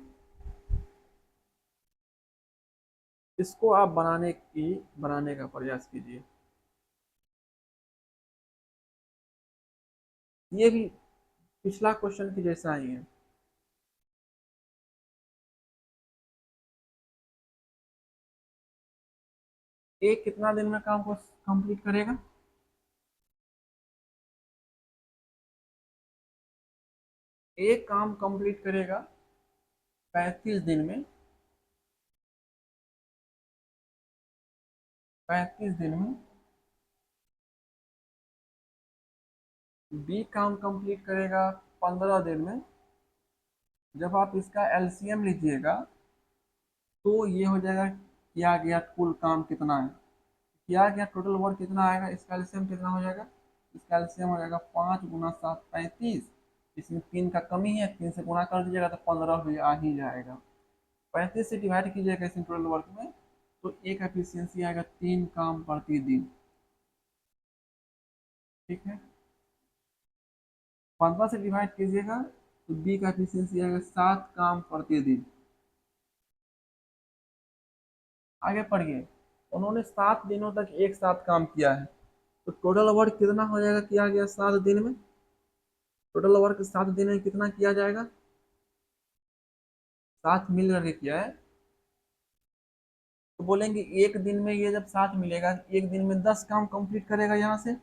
Speaker 1: इसको आप बनाने का प्रयास कीजिए। ये भी पिछला क्वेश्चन की जैसा ही है। एक कितना दिन में काम को कंप्लीट करेगा? एक काम कंप्लीट करेगा 35 दिन में। 35 दिन में। बी काम कंप्लीट करेगा 15 दिन में। जब आप इसका एलसीएम लीजिएगा तो ये हो जाएगा किया गया कुल काम कितना है, किया गया टोटल वर्क कितना आएगा, इसका एलसीएम कितना हो जाएगा? इसका एलसीएम हो जाएगा 5 गुना 7 35। इसमें 3 का कमी है, 3 से गुना कर दीजिएगा तो 15 भी आ ही जाएगा। 35 से डिवाइड कीजिएगा इस टोटल वर्क में तो एक एफिशिएंसी आएगा 3 काम प्रति दिन। ठीक है, 15 से डिवाइड कीजिएगा तो बी का एफिशिएंसी आएगा 7 काम प्रति दिन। आगे पढ़िए, उन्होंने 7 दिनों तक एक साथ काम किया है, तो टोटल वर्क कितना हो जाएगा किया गया 7 दिन में? टोटल वर्क 7 दिन में कितना किया जाएगा? 7 मिल करके किया है, तो बोलेंगे एक दिन में ये जब 7 मिलेगा, एक दिन में 10 काम कंप्लीट करेगा यहाँ से।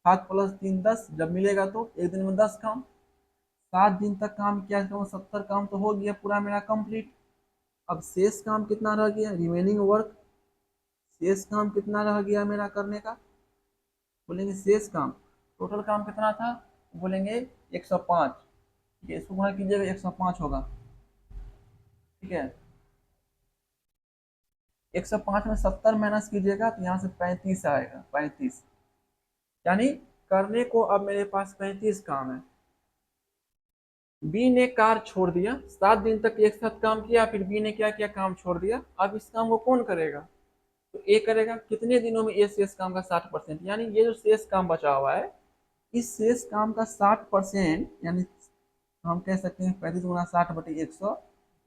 Speaker 1: 7 + 3 10, जब मिलेगा तो एक दिन में 10 काम। 7 दिन तक काम किया तो 70 काम तो हो गया पूरा मेरा कंप्लीट। अब शेष काम कितना रह गया, रिमेनिंग वर्क, शेष काम कितना रह गया मेरा करने का, बोलेंगे शेष काम। टोटल काम कितना था, बोलेंगे 105। ठीक है, इसको गुणा कीजिएगा 105 होगा। ठीक है, 105 में 70 माइनस कीजिएगा तो यहाँ से 35 आएगा, 35। यानी करने को अब मेरे पास 35 काम है। बी ने कार छोड़ दिया, 7 दिन तक एक साथ काम किया, फिर बी ने क्या किया, काम छोड़ दिया। अब इस काम को कौन करेगा, तो ए करेगा। कितने दिनों में ये शेष काम का 60%, यानी ये जो शेष काम बचा हुआ है, इस शेष काम का 60%, यानी हम कह सकते हैं 35 × 60/100।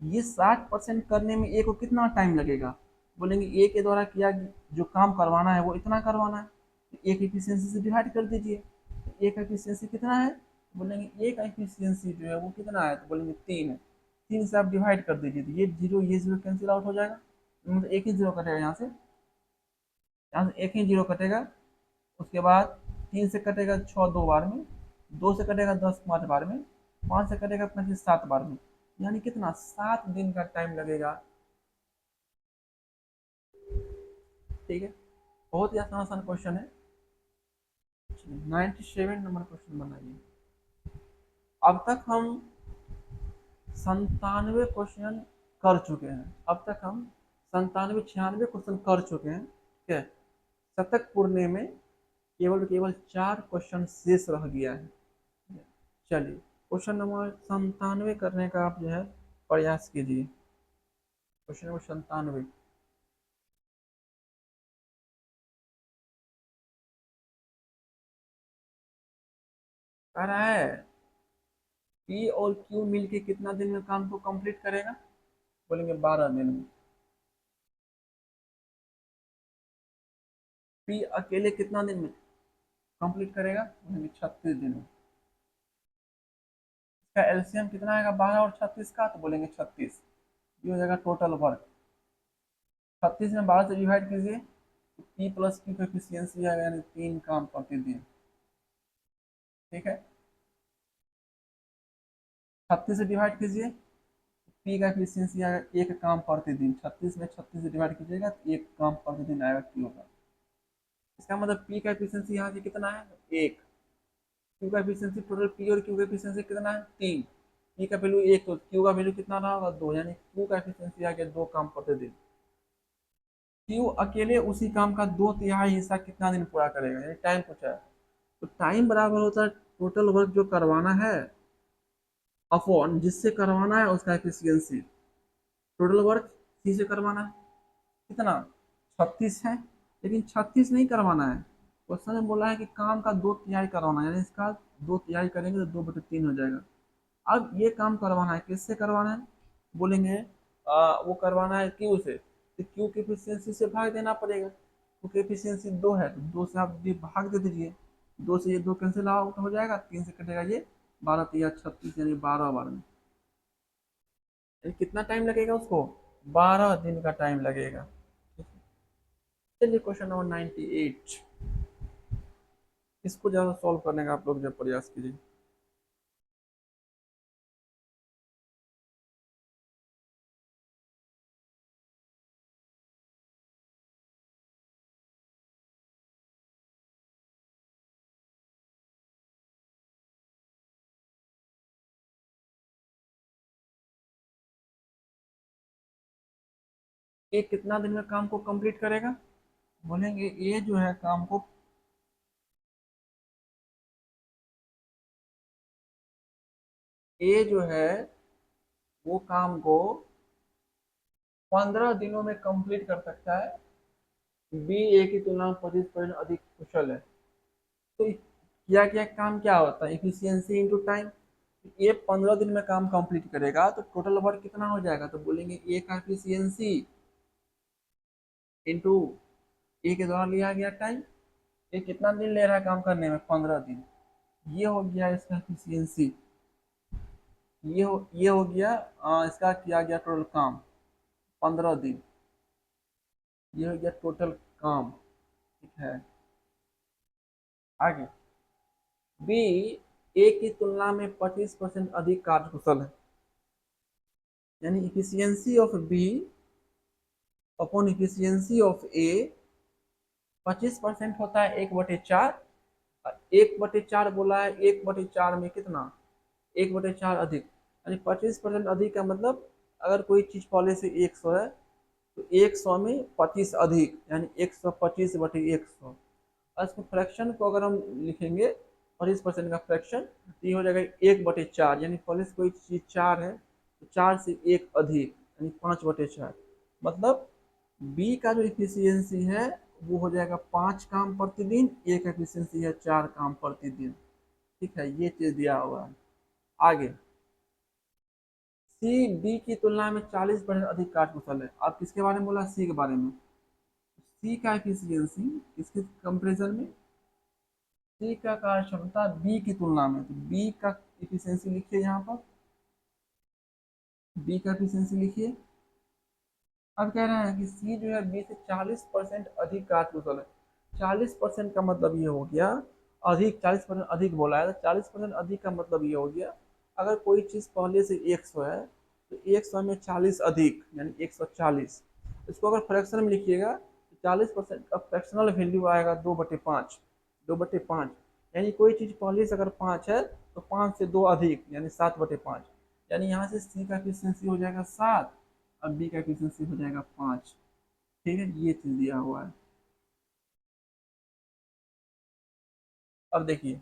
Speaker 1: ये 60% करने में ए को कितना टाइम लगेगा, बोलेंगे ए के द्वारा किया जो काम करवाना है वो इतना करवाना है, तो ए की एफिशिएंसी से डिवाइड कर दीजिए। ए का एफिशिएंसी कितना है, बोलेंगे ए का एफिशिएंसी जो है वो कितना है, तो बोलेंगे 3 है। 3 से आप डिवाइड कर दीजिए तो ये जीरो कैंसिल आउट हो जाएगा, मतलब एक ही जीरो कटेगा यहाँ से, एक ही जीरो कटेगा। उसके बाद 3 से कटेगा 6 दो बार में, 2 से कटेगा 10 5 बार में, 5 से कटेगा 25 7 बार में, यानी कितना, 7 दिन का टाइम लगेगा। ठीक है, बहुत ही आसान आसान क्वेश्चन है। 97 नंबर क्वेश्चन बनाइए। अब तक हम 97 क्वेश्चन कर चुके हैं, अब तक हम 97 96 क्वेश्चन कर चुके हैं। ठीक है, शतक पूर्णे में केवल 4 क्वेश्चन शेष रह गया है। चलिए क्वेश्चन नंबर 97 करने का आप जो है प्रयास कीजिए। Question number 97। कह रहा है पी और क्यू मिलके कितना दिन में काम को कंप्लीट करेगा, बोलेंगे 12 दिन में। पी अकेले कितना दिन में कंप्लीट करेगा, बोलेंगे 36 दिन में। इसका एलसीएम कितना आएगा 12 और 36 का, तो बोलेंगे 36। ये हो जाएगा टोटल वर्क। 36 में 12 से डिवाइड कीजिए, पी प्लस क्यू का एफिशिएंसी आएगा, यानी 3 काम प्रतिदिन। ठीक है, 36 से डिवाइड कीजिए, पी का एफिशिएंसी आएगा 1 काम प्रतिदिन। 36 में 36 से डिवाइड कीजिएगा तो 1 काम प्रतिदिन आएगा क्यू का। इसका मतलब पी का एफिशिएंसी यहाँ से कितना है, 1। क्यू का एफिशिएंसी, टोटल पी और क्यू का एफिशिएंसी कितना है, 3। पी का वैल्यू 1 तो क्यू का वैल्यू कितना रहा होगा, 2, यानी क्यू का एफिशिएंसी आ गया 2 काम प्रतिदिन। क्यू अकेले उसी काम का 2/3 हिस्सा कितना दिन पूरा करेगा, यानी टाइम पूछा है। तो टाइम बराबर होता है टोटल वर्क जो करवाना है अपॉन जिससे करवाना है उसका एफिशिएंसी। टोटल वर्क सी से करवाना है, कितना, 36 है, लेकिन 36 नहीं करवाना है। क्वेश्चन में बोला है कि काम का 2/3 करवाना है, यानी इसका 2/3 करेंगे तो 2/3 हो जाएगा। अब ये काम करवाना है, किससे करवाना है, बोलेंगे वो करवाना है क्यू से, तो क्यू की एफिशिएंसी से भाग देना पड़ेगा। क्यू की एफिशिएंसी 2 है तो 2 से आप भाग दे दीजिए, 2 से ये 2 कैंसिल आउट हो जाएगा, 3 से कटेगा ये 12×3 = 36, यानी 12 बार में। कितना टाइम लगेगा उसको, 12 दिन का टाइम लगेगा। चलिए क्वेश्चन नंबर 98, इसको ज़्यादा सॉल्व करने का आप लोग जब प्रयास कीजिए। ये कितना दिन में काम को कंप्लीट करेगा, बोलेंगे ये जो है काम को, ये जो है वो काम को 15 दिनों में कंप्लीट कर सकता है। बी ए की तुलना में 25% अधिक कुशल है। तो किया क्या काम क्या होता है, इफिशियंसी इंटू टाइम। ये 15 दिन में काम कंप्लीट करेगा तो टोटल वर्क कितना हो जाएगा, तो बोलेंगे ए का इफिशियंसी इंटू ए के द्वारा लिया गया टाइम। ये कितना दिन ले रहा है काम करने में, 15 दिन। ये हो गया इसका इफिशियंसी। ये हो गया इसका किया गया टोटल काम 15 दिन। ये हो गया टोटल काम। ठीक है, आगे बी ए की तुलना में 25% अधिक कार्यकुशल है, यानी efficiency of B upon efficiency of A 25% होता है 1/4। 1/4 बोला है, 1/4 में कितना, 1/4 अधिक, यानी 25% अधिक का मतलब अगर कोई चीज पहले से 100 है तो 100 में 25 अधिक, यानी 125/100। और इसको फ्रैक्शन को अगर हम लिखेंगे 25% का फ्रैक्शन तो ये हो जाएगा 1/4, यानी पहले से कोई चीज 4 है तो 4 से 1 अधिक, यानी 5/4। मतलब बी का जो इफिशियंसी है वो हो जाएगा 5 काम प्रतिदिन, ए का इफिशियंसी है 4 काम प्रतिदिन। ठीक है, ये चीज दिया हुआ है। आगे सी बी की तुलना में 40% अधिक कार्यकुशल है। अब किसके बारे में बोला, सी के बारे में। सी का एफिशिएंसी किसके कंपेरिजन में, सी का कार्य क्षमता बी की तुलना में, तो बी का एफिशिएंसी लिखिए यहाँ पर, बी का एफिशिएंसी लिखिए। अब कह रहे हैं कि सी जो है बी से 40% अधिक कार्यकुशल है। 40% का मतलब ये हो गया अधिक, 40% अधिक बोला है तो 40% अधिक का मतलब ये हो गया अगर कोई चीज पहले से 100 है तो 100 में 40 अधिक, यानी 140। इसको अगर फ्रैक्शन में लिखिएगा तो 40% का फ्रैक्शनल वैल्यू आएगा 2/5, 2/5। यानी कोई चीज पहले से अगर 5 है तो 5 से 2 अधिक, यानी 7/5। यानी यहाँ से सी का एफिशिएंसी हो जाएगा 7, अब बी का एफिशिएंसी हो जाएगा 5। ठीक है, ये चीज दिया हुआ है। अब देखिए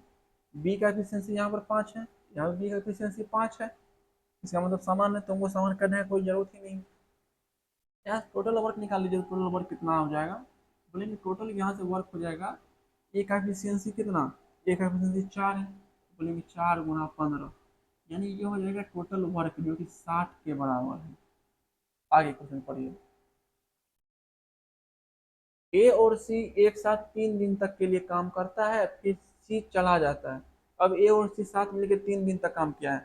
Speaker 1: बी का एफिशिएंसी यहाँ पर 5 है, यहाँ पर बी का एफिशिएंसी 5 है। इसका मतलब समान है, तुमको समान करने की कोई जरूरत ही नहीं। यहाँ टोटल वर्क निकाल लीजिए, टोटल वर्क कितना हो जाएगा, बोलेंगे टोटल यहाँ से वर्क हो जाएगा। ए का एफिशिएंसी कितना, ए का एफिशिएंसी 4 है, बोलेंगे 4 × 15, यानी ये हो जाएगा टोटल वर्क जो कि 60 के बराबर है। आगे क्वेश्चन पढ़िए। ए और सी एक साथ 3 दिन तक के लिए काम करता है, फिर सी चला जाता है। अब ए और सी साथ मिलकर 3 दिन तक काम किया है,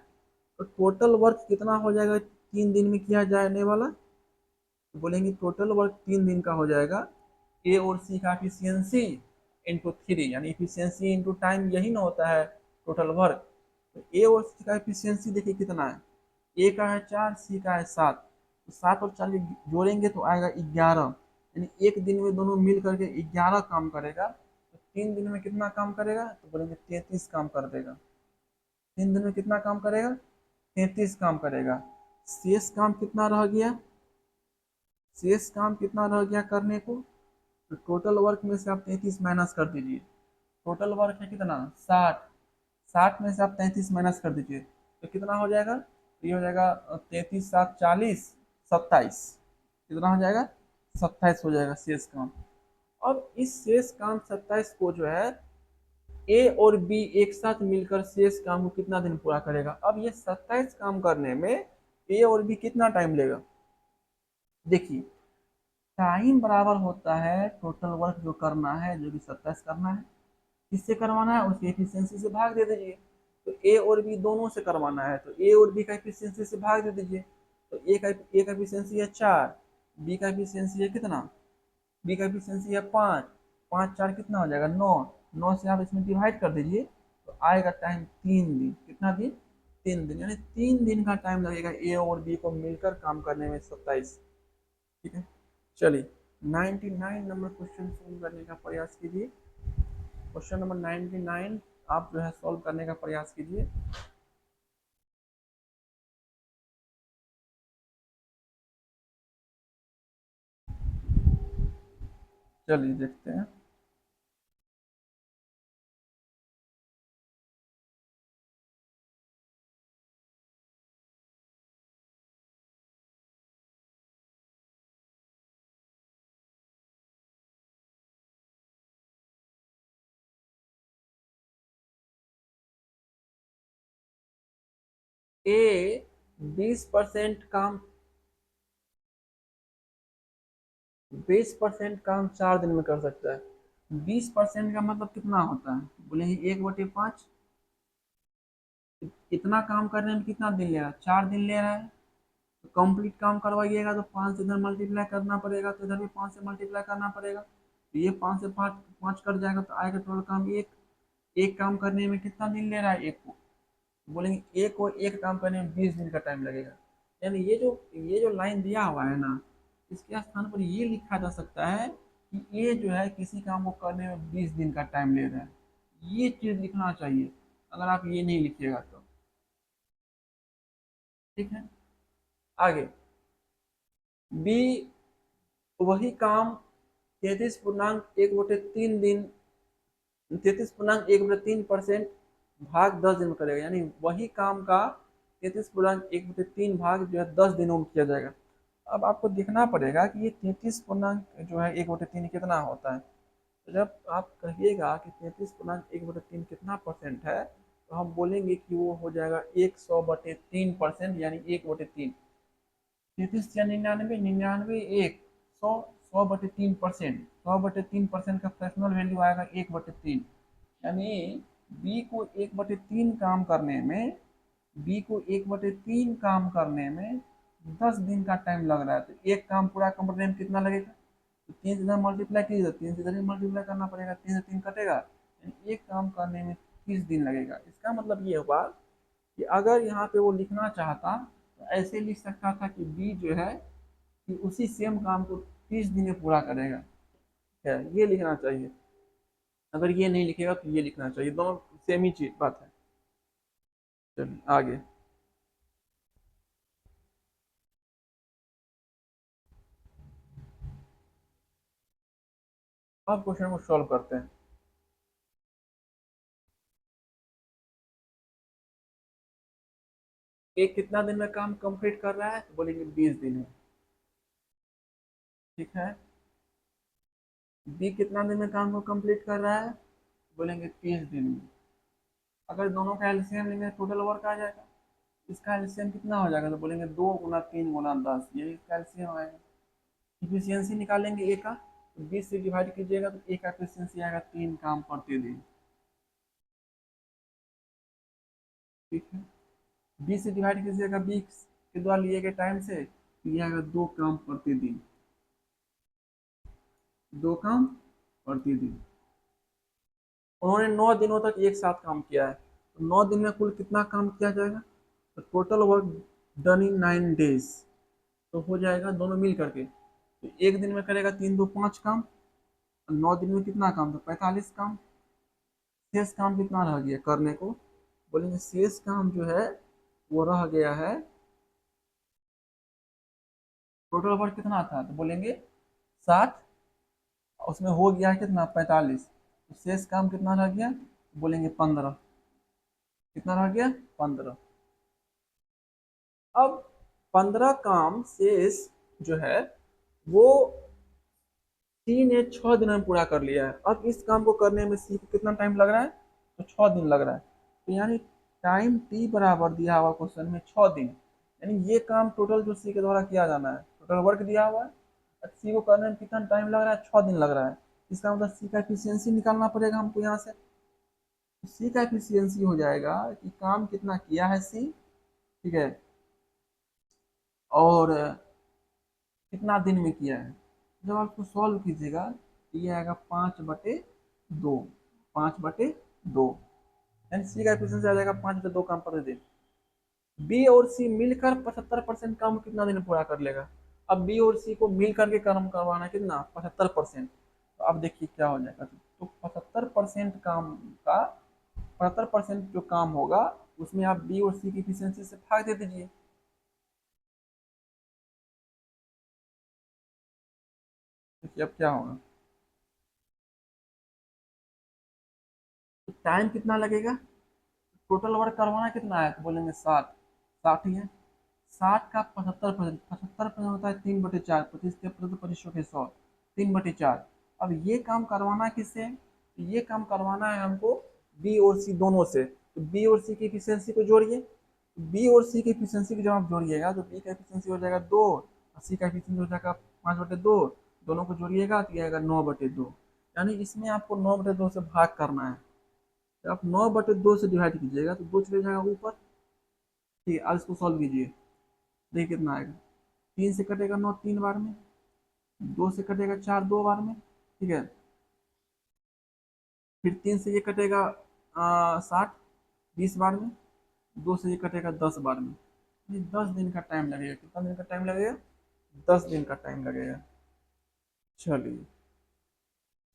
Speaker 1: तो टोटल वर्क कितना हो जाएगा 3 दिन में किया जाने वाला, तो बोलेंगे टोटल वर्क 3 दिन का हो जाएगा ए और सी का एफिशिएंसी इंटू 3, यानी इफिशियंसी इंटू टाइम, यही ना होता है टोटल वर्क। तो ए और सी का एफिशिएंसी देखिए कितना है, ए का है 4, सी का है 7, तो 7 और 4 जोड़ेंगे तो आएगा 11, यानी एक दिन में दोनों मिल करके 11 काम करेगा। तो 3 दिन में कितना काम करेगा, तो बोलेंगे 33 काम कर देगा। 3 दिन में कितना काम करेगा, 33 काम करेगा। शेष काम कितना रह गया, शेष काम कितना रह गया करने को, तो टोटल वर्क में से आप 33 माइनस कर दीजिए। टोटल वर्क है कितना 60, 60 में से आप 33 माइनस कर दीजिए तो कितना हो जाएगा, तो ये हो जाएगा 33 7 40, 27। कितना हो जाएगा, 27 हो जाएगा शेष काम। अब इस शेष काम 27 को जो है ए और बी एक साथ मिलकर शेष काम को कितना दिन पूरा करेगा। अब ये 27 काम करने में ए और बी कितना टाइम लेगा, देखिए टाइम बराबर होता है टोटल वर्क जो करना है, जो कि 27 करना है, किससे करवाना है, उसकी एफिशिएंसी से भाग दे दीजिए। तो ए और बी दोनों से करवाना है तो ए और बी का एफिशिएंसी से भाग दे दीजिए। तो ए का एफिशिएंसी है 4, बी का एफिशिएंसी है कितना, बी का एफिशिएंसी है 5, 5 4 कितना हो जाएगा 9, 9 से आप इसमें डिवाइड कर दीजिए तो आएगा टाइम 3 दिन। कितना दिन, 3 दिन, यानी 3 दिन का टाइम लगेगा ए और बी को मिलकर काम करने में 27। ठीक है, चलिए 99 नंबर क्वेश्चन सॉल्व करने का प्रयास कीजिए। क्वेश्चन नंबर 99 आप जो है सॉल्व करने का प्रयास कीजिए। चलिए देखते हैं। ए 20% काम, 20% काम 4 दिन में कर सकता है। 20% का मतलब कितना होता है, बोले 1/5। इतना काम करने में कितना दिन ले रहा है, 4 दिन ले रहा है। तो कंप्लीट काम करवाइएगा तो 5 से इधर मल्टीप्लाई करना पड़ेगा, तो इधर भी 5 से मल्टीप्लाई करना पड़ेगा, तो ये 5 से 5 5 कट जाएगा तो आएगा टोटल काम 1। एक काम करने में कितना दिन ले रहा है एक को, बोलेंगे एक को एक काम करने में 20 दिन का टाइम लगेगा। यानी ये जो लाइन दिया हुआ है ना, इसके स्थान पर ये लिखा जा सकता है कि ये जो है किसी काम को करने में 20 दिन का टाइम ले रहा है। ये चीज लिखना चाहिए, अगर आप ये नहीं लिखिएगा तो। ठीक है, आगे। बी वही काम 33.1/3 दिन, 33.1/3% भाग 10 दिन में करेगा। यानी वही काम का 33.1/3 भाग जो है 10 दिनों में किया जाएगा। अब आपको देखना पड़ेगा कि ये 33 जो है 1/3 कितना होता है। तो जब आप कहिएगा कि 33.1/3 कितना परसेंट है, तो हम बोलेंगे कि वो हो जाएगा 100/3%, यानी 1/3। 33 या 99, 99 एक, 100, 100/3%, 100/3% का फ्रैक्शनल वैल्यू आएगा 1/3। यानी बी को 1/3 काम करने में, बी को 1/3 काम करने में 10 दिन का टाइम लग रहा है। तो एक काम पूरा करने में कितना लगेगा, तो 3 से मल्टीप्लाई कीजिए, 3 से मल्टीप्लाई करना पड़ेगा, 3 से 3 कटेगा, यानी एक काम करने में 30 दिन लगेगा। इसका मतलब ये हुआ कि अगर यहाँ पे वो लिखना चाहता तो ऐसे लिख सकता था कि बी जो है कि उसी सेम काम को 30 दिन में पूरा करेगा। है, ये लिखना चाहिए। अगर ये नहीं लिखेगा तो ये लिखना चाहिए, दोनों सेम ही चीज बात है। चलिए आगे। अब क्वेश्चन को सॉल्व करते हैं। एक कितना दिन में काम कंप्लीट कर रहा है, तो बोलेंगे 20 दिन है। ठीक है। बी कितना दिन में काम को कंप्लीट कर रहा है, बोलेंगे 30 दिन में। अगर दोनों का एलसीएम लेंगे टोटल वर्क आ जाएगा। इसका एलसीएम कितना हो जाएगा, तो बोलेंगे 2 × 3 × 10, यही इसका एलसीएम आएगा। इफिशियंसी निकालेंगे ए का, तो 20 से डिवाइड कीजिएगा तो ए का एफिशिएंसी आएगा 3 काम प्रति दिन। ठीक है। 20 से डिवाइड कीजिएगा 20 के द्वारा लिए गए टाइम से, तो ये आएगा 2 काम प्रति दिन। 2 काम प्रति दिन। उन्होंने 9 दिनों तक एक साथ काम किया है, तो 9 दिन में कुल कितना काम किया जाएगा, तो total work done in 9 days, तो हो जाएगा दोनों मिल करके। तो एक दिन में करेगा 3 2 5 काम, 9 दिन में कितना काम, तो 45 काम। शेष काम कितना रह गया करने को, बोलेंगे शेष काम जो है वो रह गया है, टोटल वर्क कितना था, तो बोलेंगे 60, उसमें हो गया है कितना 45, तो शेष काम कितना रह गया, तो बोलेंगे 15। कितना रह गया, 15। अब 15 काम शेष जो है वो सी ने 6 दिन में पूरा कर लिया है। अब इस काम को करने में सी को कितना टाइम लग रहा है, तो 6 दिन लग रहा है। तो यानी टाइम टी बराबर दिया हुआ क्वेश्चन में 6 दिन, यानी ये काम टोटल जो सी के द्वारा किया जाना है, टोटल वर्क दिया हुआ है, सी को करने में कितना टाइम लग रहा है, 6 दिन लग रहा है। इसका मतलब सी का एफिशिएंसी निकालना पड़ेगा हमको यहाँ से। सी का एफिशिएंसी हो जाएगा कि काम कितना किया है सी, ठीक है, और कितना दिन में किया है। जब आप इसको सॉल्व कीजिएगा तो ये आएगा 5/2, 5/2, यानी सी का एफिशिएंसी आ जाएगा 5/2 काम प्रति दिन। बी और सी मिलकर 75% काम कितना दिन में पूरा कर लेगा। अब बी और सी को मिल करके काम करवाना है कितना, 75%। तो अब देखिए क्या हो जाएगा, तो 75% काम का 75% जो काम होगा उसमें आप बी और सी की एफिशिएंसी से भाग दे दीजिए। देखिए अब क्या होगा, तो टाइम कितना लगेगा, टोटल वर्क करवाना कितना है, तो बोलेंगे 60, 60 ही है। 60 का 75%, 75% होता है 3/4, 25 के 100, 3/4। अब ये काम करवाना किससे, तो ये काम करवाना है हमको बी और सी दोनों से। तो बी और सी की एफिशिएंसी को जोड़िए, बी और सी की एफिशिएंसी को जब आप जोड़िएगा तो बी का एफिशिएंसी हो जाएगा 2 और सी का एफिशिएंसी हो जाएगा 5/2। दोनों को जोड़िएगा तो ये आएगा 9/2, यानी इसमें आपको 9/2 से भाग करना है। जब आप 9/2 से डिवाइड कीजिएगा तो 2 चले जाएगा ऊपर। ठीक है, अब इसको सॉल्व कीजिए, देखिए कितना आएगा। 3 से कटेगा 9 3 बार में, 2 से कटेगा 4 2 बार में, ठीक है। फिर 3 से ये कटेगा 60, 20 बार में, 2 से ये कटेगा 10 बार में, ये 10 दिन का टाइम लगेगा। कितना दिन का टाइम लगेगा? 10 दिन का टाइम लगेगा। चलिए,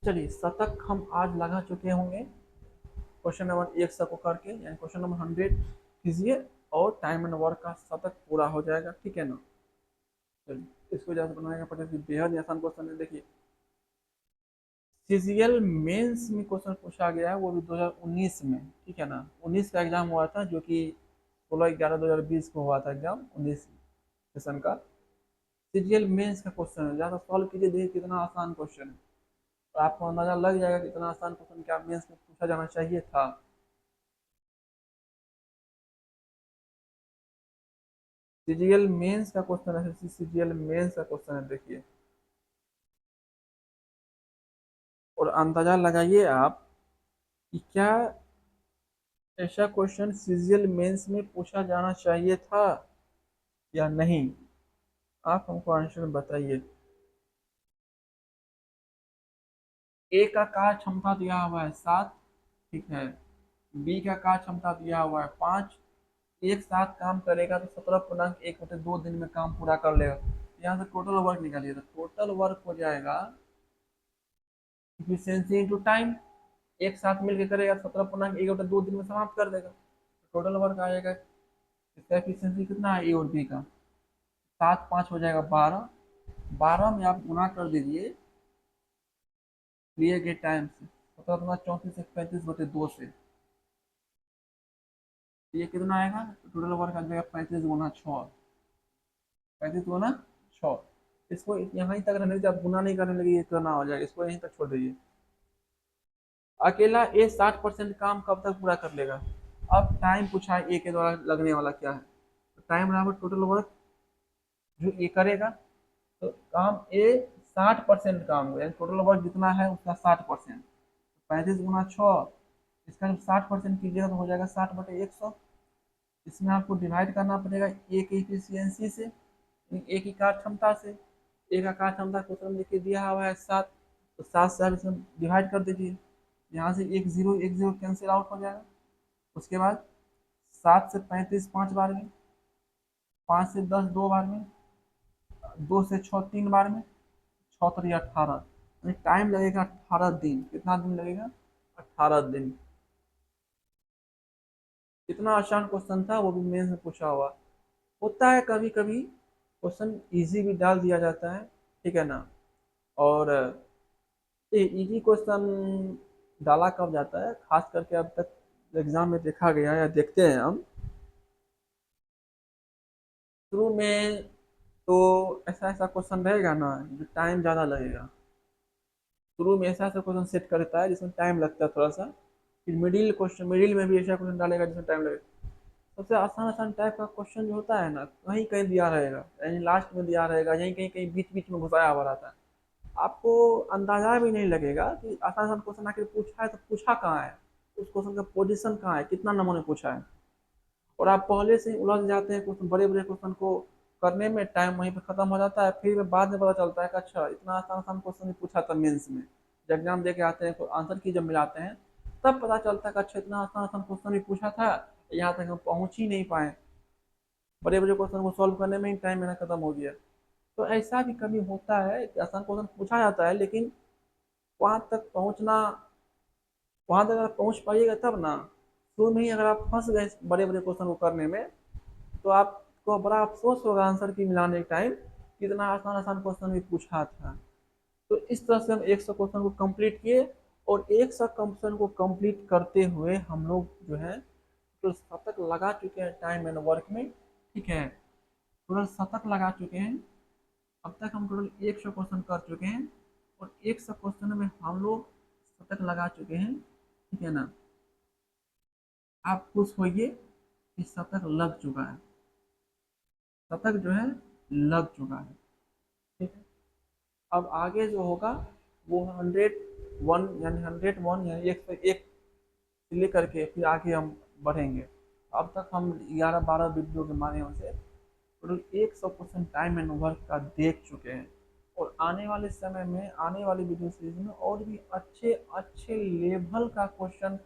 Speaker 1: चलिए शतक हम आज लगा चुके होंगे। क्वेश्चन नंबर 100 को करके, यानी क्वेश्चन नंबर 100 कीजिए और टाइम एंड वर्क का शतक पूरा हो जाएगा, ठीक है ना। चलिए इसको जैसे बनाएगा पता है, बेहद ही आसान क्वेश्चन है। देखिए, सीजीएल मेंस में क्वेश्चन पूछा गया है, वो भी 2019 में, ठीक है ना। 19 का एग्जाम हुआ था, जो कि 16/11/2020 को हुआ था एग्जाम, 19 सेशन का। सीजीएल मेंस का क्वेश्चन है, ज़्यादा सॉल्व कीजिए, देखिए कितना आसान क्वेश्चन है। तो आपको अंदाजा लग जाएगा कि इतना आसान क्वेश्चन क्या मेंस में पूछा जाना चाहिए था। सीजीएल मेंस का क्वेश्चन है, सीजीएल मेंस का क्वेश्चन है, देखिए। और अंदाजा लगाइए आप कि क्या ऐसा क्वेश्चन सीजीएल मेंस में पूछा जाना चाहिए था या नहीं। आप हमको आंसर बताइए। ए का कार्य क्षमता दिया हुआ है 7, ठीक है। बी का कार्य क्षमता दिया हुआ है 5। एक साथ काम करेगा तो 17.1/2 दिन में काम पूरा कर लेगा। यहाँ से टोटल वर्क निकालिए, तो टोटल वर्क हो जाएगा इफिशियंसी इंटू टाइम। एक साथ मिलकर करेगा 17.1/2 दिन में समाप्त कर देगा। टोटल वर्क आ जाएगा। इसका एफिशिएंसी कितना है ए और बी का? 7 5 हो जाएगा 12। 12 में आप गुना कर दीजिए दिए गए टाइम से, 17 × 34 = 35/2 से। तो ये कितना आएगा? टोटल वर्क आ जाएगा 35 × 6। 35 × 6। इसको यहाँ ही तक रहने दीजिए, आप गुना नहीं करने लगे, ये करना हो जाएगा, इसको यहीं तक छोड़ दीजिए। अकेला ए 60% काम कब तक पूरा कर लेगा? अब टाइम पूछा है ए के द्वारा लगने वाला क्या है, तो टाइम बराबर टोटल वर्क जो ए करेगा। तो काम ए 60% काम हो, यानी टोटल वर्क जितना है उसका 60%। 35 × 6, इसका जब 60% कीजिएगा तो हो जाएगा 60/100। इसमें आपको डिवाइड करना पड़ेगा ए की इफिशियंसी से, ए की कार्य क्षमता से। ए का कार्य क्षमता क्वेश्चन लिख के दिया हुआ है 7, तो 7 से आप इसमें डिवाइड कर दीजिए। यहाँ से एक जीरो कैंसिल आउट हो जाएगा। उसके बाद 7 से 35 5 बार में, 5 से 10 2 बार में, 2 से 6 3 बार में, 6×3 = 18। टाइम लगेगा 18 दिन। कितना दिन लगेगा? 18 दिन। इतना आसान क्वेश्चन था, वो भी मेंस में पूछा हुआ। होता है कभी कभी क्वेश्चन इजी भी डाल दिया जाता है, ठीक है ना। और ये इजी क्वेश्चन डाला कब जाता है, खास करके अब तक एग्जाम में देखा गया है या देखते हैं हम, शुरू में तो ऐसा ऐसा क्वेश्चन रहेगा ना जो टाइम ज़्यादा लगेगा। शुरू में ऐसा ऐसा क्वेश्चन सेट करता है जिसमें टाइम लगता है थोड़ा सा। फिर मिडिल में भी ऐसा क्वेश्चन डालेगा जिसमें टाइम लगेगा। सबसे आसान आसान टाइप का क्वेश्चन जो होता है ना, कहीं कहीं दिया रहेगा, यानी लास्ट में दिया रहेगा, यहीं कहीं कहीं बीच बीच में घुसाया हुआ रहता है। आपको अंदाजा भी नहीं लगेगा कि आसान आसान क्वेश्चन आखिर पूछा है तो पूछा कहाँ है, उस क्वेश्चन का पोजीशन कहाँ है, कितना नंबर ने पूछा है। और आप पहले से ही उलझ जाते हैं क्वेश्चन, बड़े बड़े क्वेश्चन को करने में, टाइम वहीं पर खत्म हो जाता है। फिर बाद में पता चलता है कि अच्छा इतना आसान आसान क्वेश्चन पूछा था मेंस में। जब एग्जाम दे के आते हैं तो आंसर की जब मिलाते हैं, तब पता चलता है कि अच्छा इतना आसान आसान क्वेश्चन भी पूछा था, यहाँ तक हम पहुँच ही नहीं पाए। बड़े बड़े क्वेश्चन को सॉल्व करने में ही टाइम मेरा खत्म हो गया। तो ऐसा भी कभी होता है कि आसान क्वेश्चन पूछा जाता है, लेकिन वहाँ तक पहुँचना, वहाँ तक अगर पहुँच पाइएगा तब ना। शुरू में ही अगर आप फंस गए बड़े बड़े क्वेश्चन को करने में, तो आपको बड़ा अफसोस होगा आंसर की मिलाने के टाइम, कितना आसान आसान क्वेश्चन भी पूछा था। तो इस तरह से हम 100 क्वेश्चन को कंप्लीट किए, और 100 क्वेश्चन को कंप्लीट करते हुए हम लोग जो है तो शतक लगा चुके हैं टाइम एंड वर्क में, ठीक है। टोटल शतक लगा चुके हैं। अब तक हम टोटल 100 क्वेश्चन कर चुके हैं, और 100 क्वेश्चन में हम लोग शतक लगा चुके हैं, ठीक है ना। आप खुश होइए कि शतक लग चुका है, शतक जो है लग चुका है, ठीक है। अब आगे जो होगा वो 101, यानी 101 यानी 101 से लेकर के फिर आगे हम बढ़ेंगे। अब तक हम 11 12 वीडियो के माध्यम से टोटल 100% टाइम एंड वर्क का देख चुके हैं। और आने वाले समय में, आने वाली वीडियो सीरीज में और भी अच्छे अच्छे लेवल का क्वेश्चन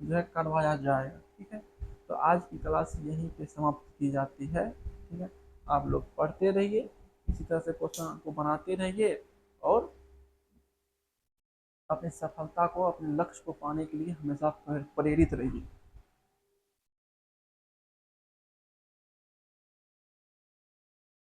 Speaker 1: जो है करवाया जाएगा। ठीक है, तो आज की क्लास यहीं पे समाप्त की जाती है। ठीक है, आप लोग पढ़ते रहिए, इसी तरह से क्वेश्चन को बनाते रहिए और अपनी सफलता को, अपने लक्ष्य को पाने के लिए हमेशा प्रेरित रहिए।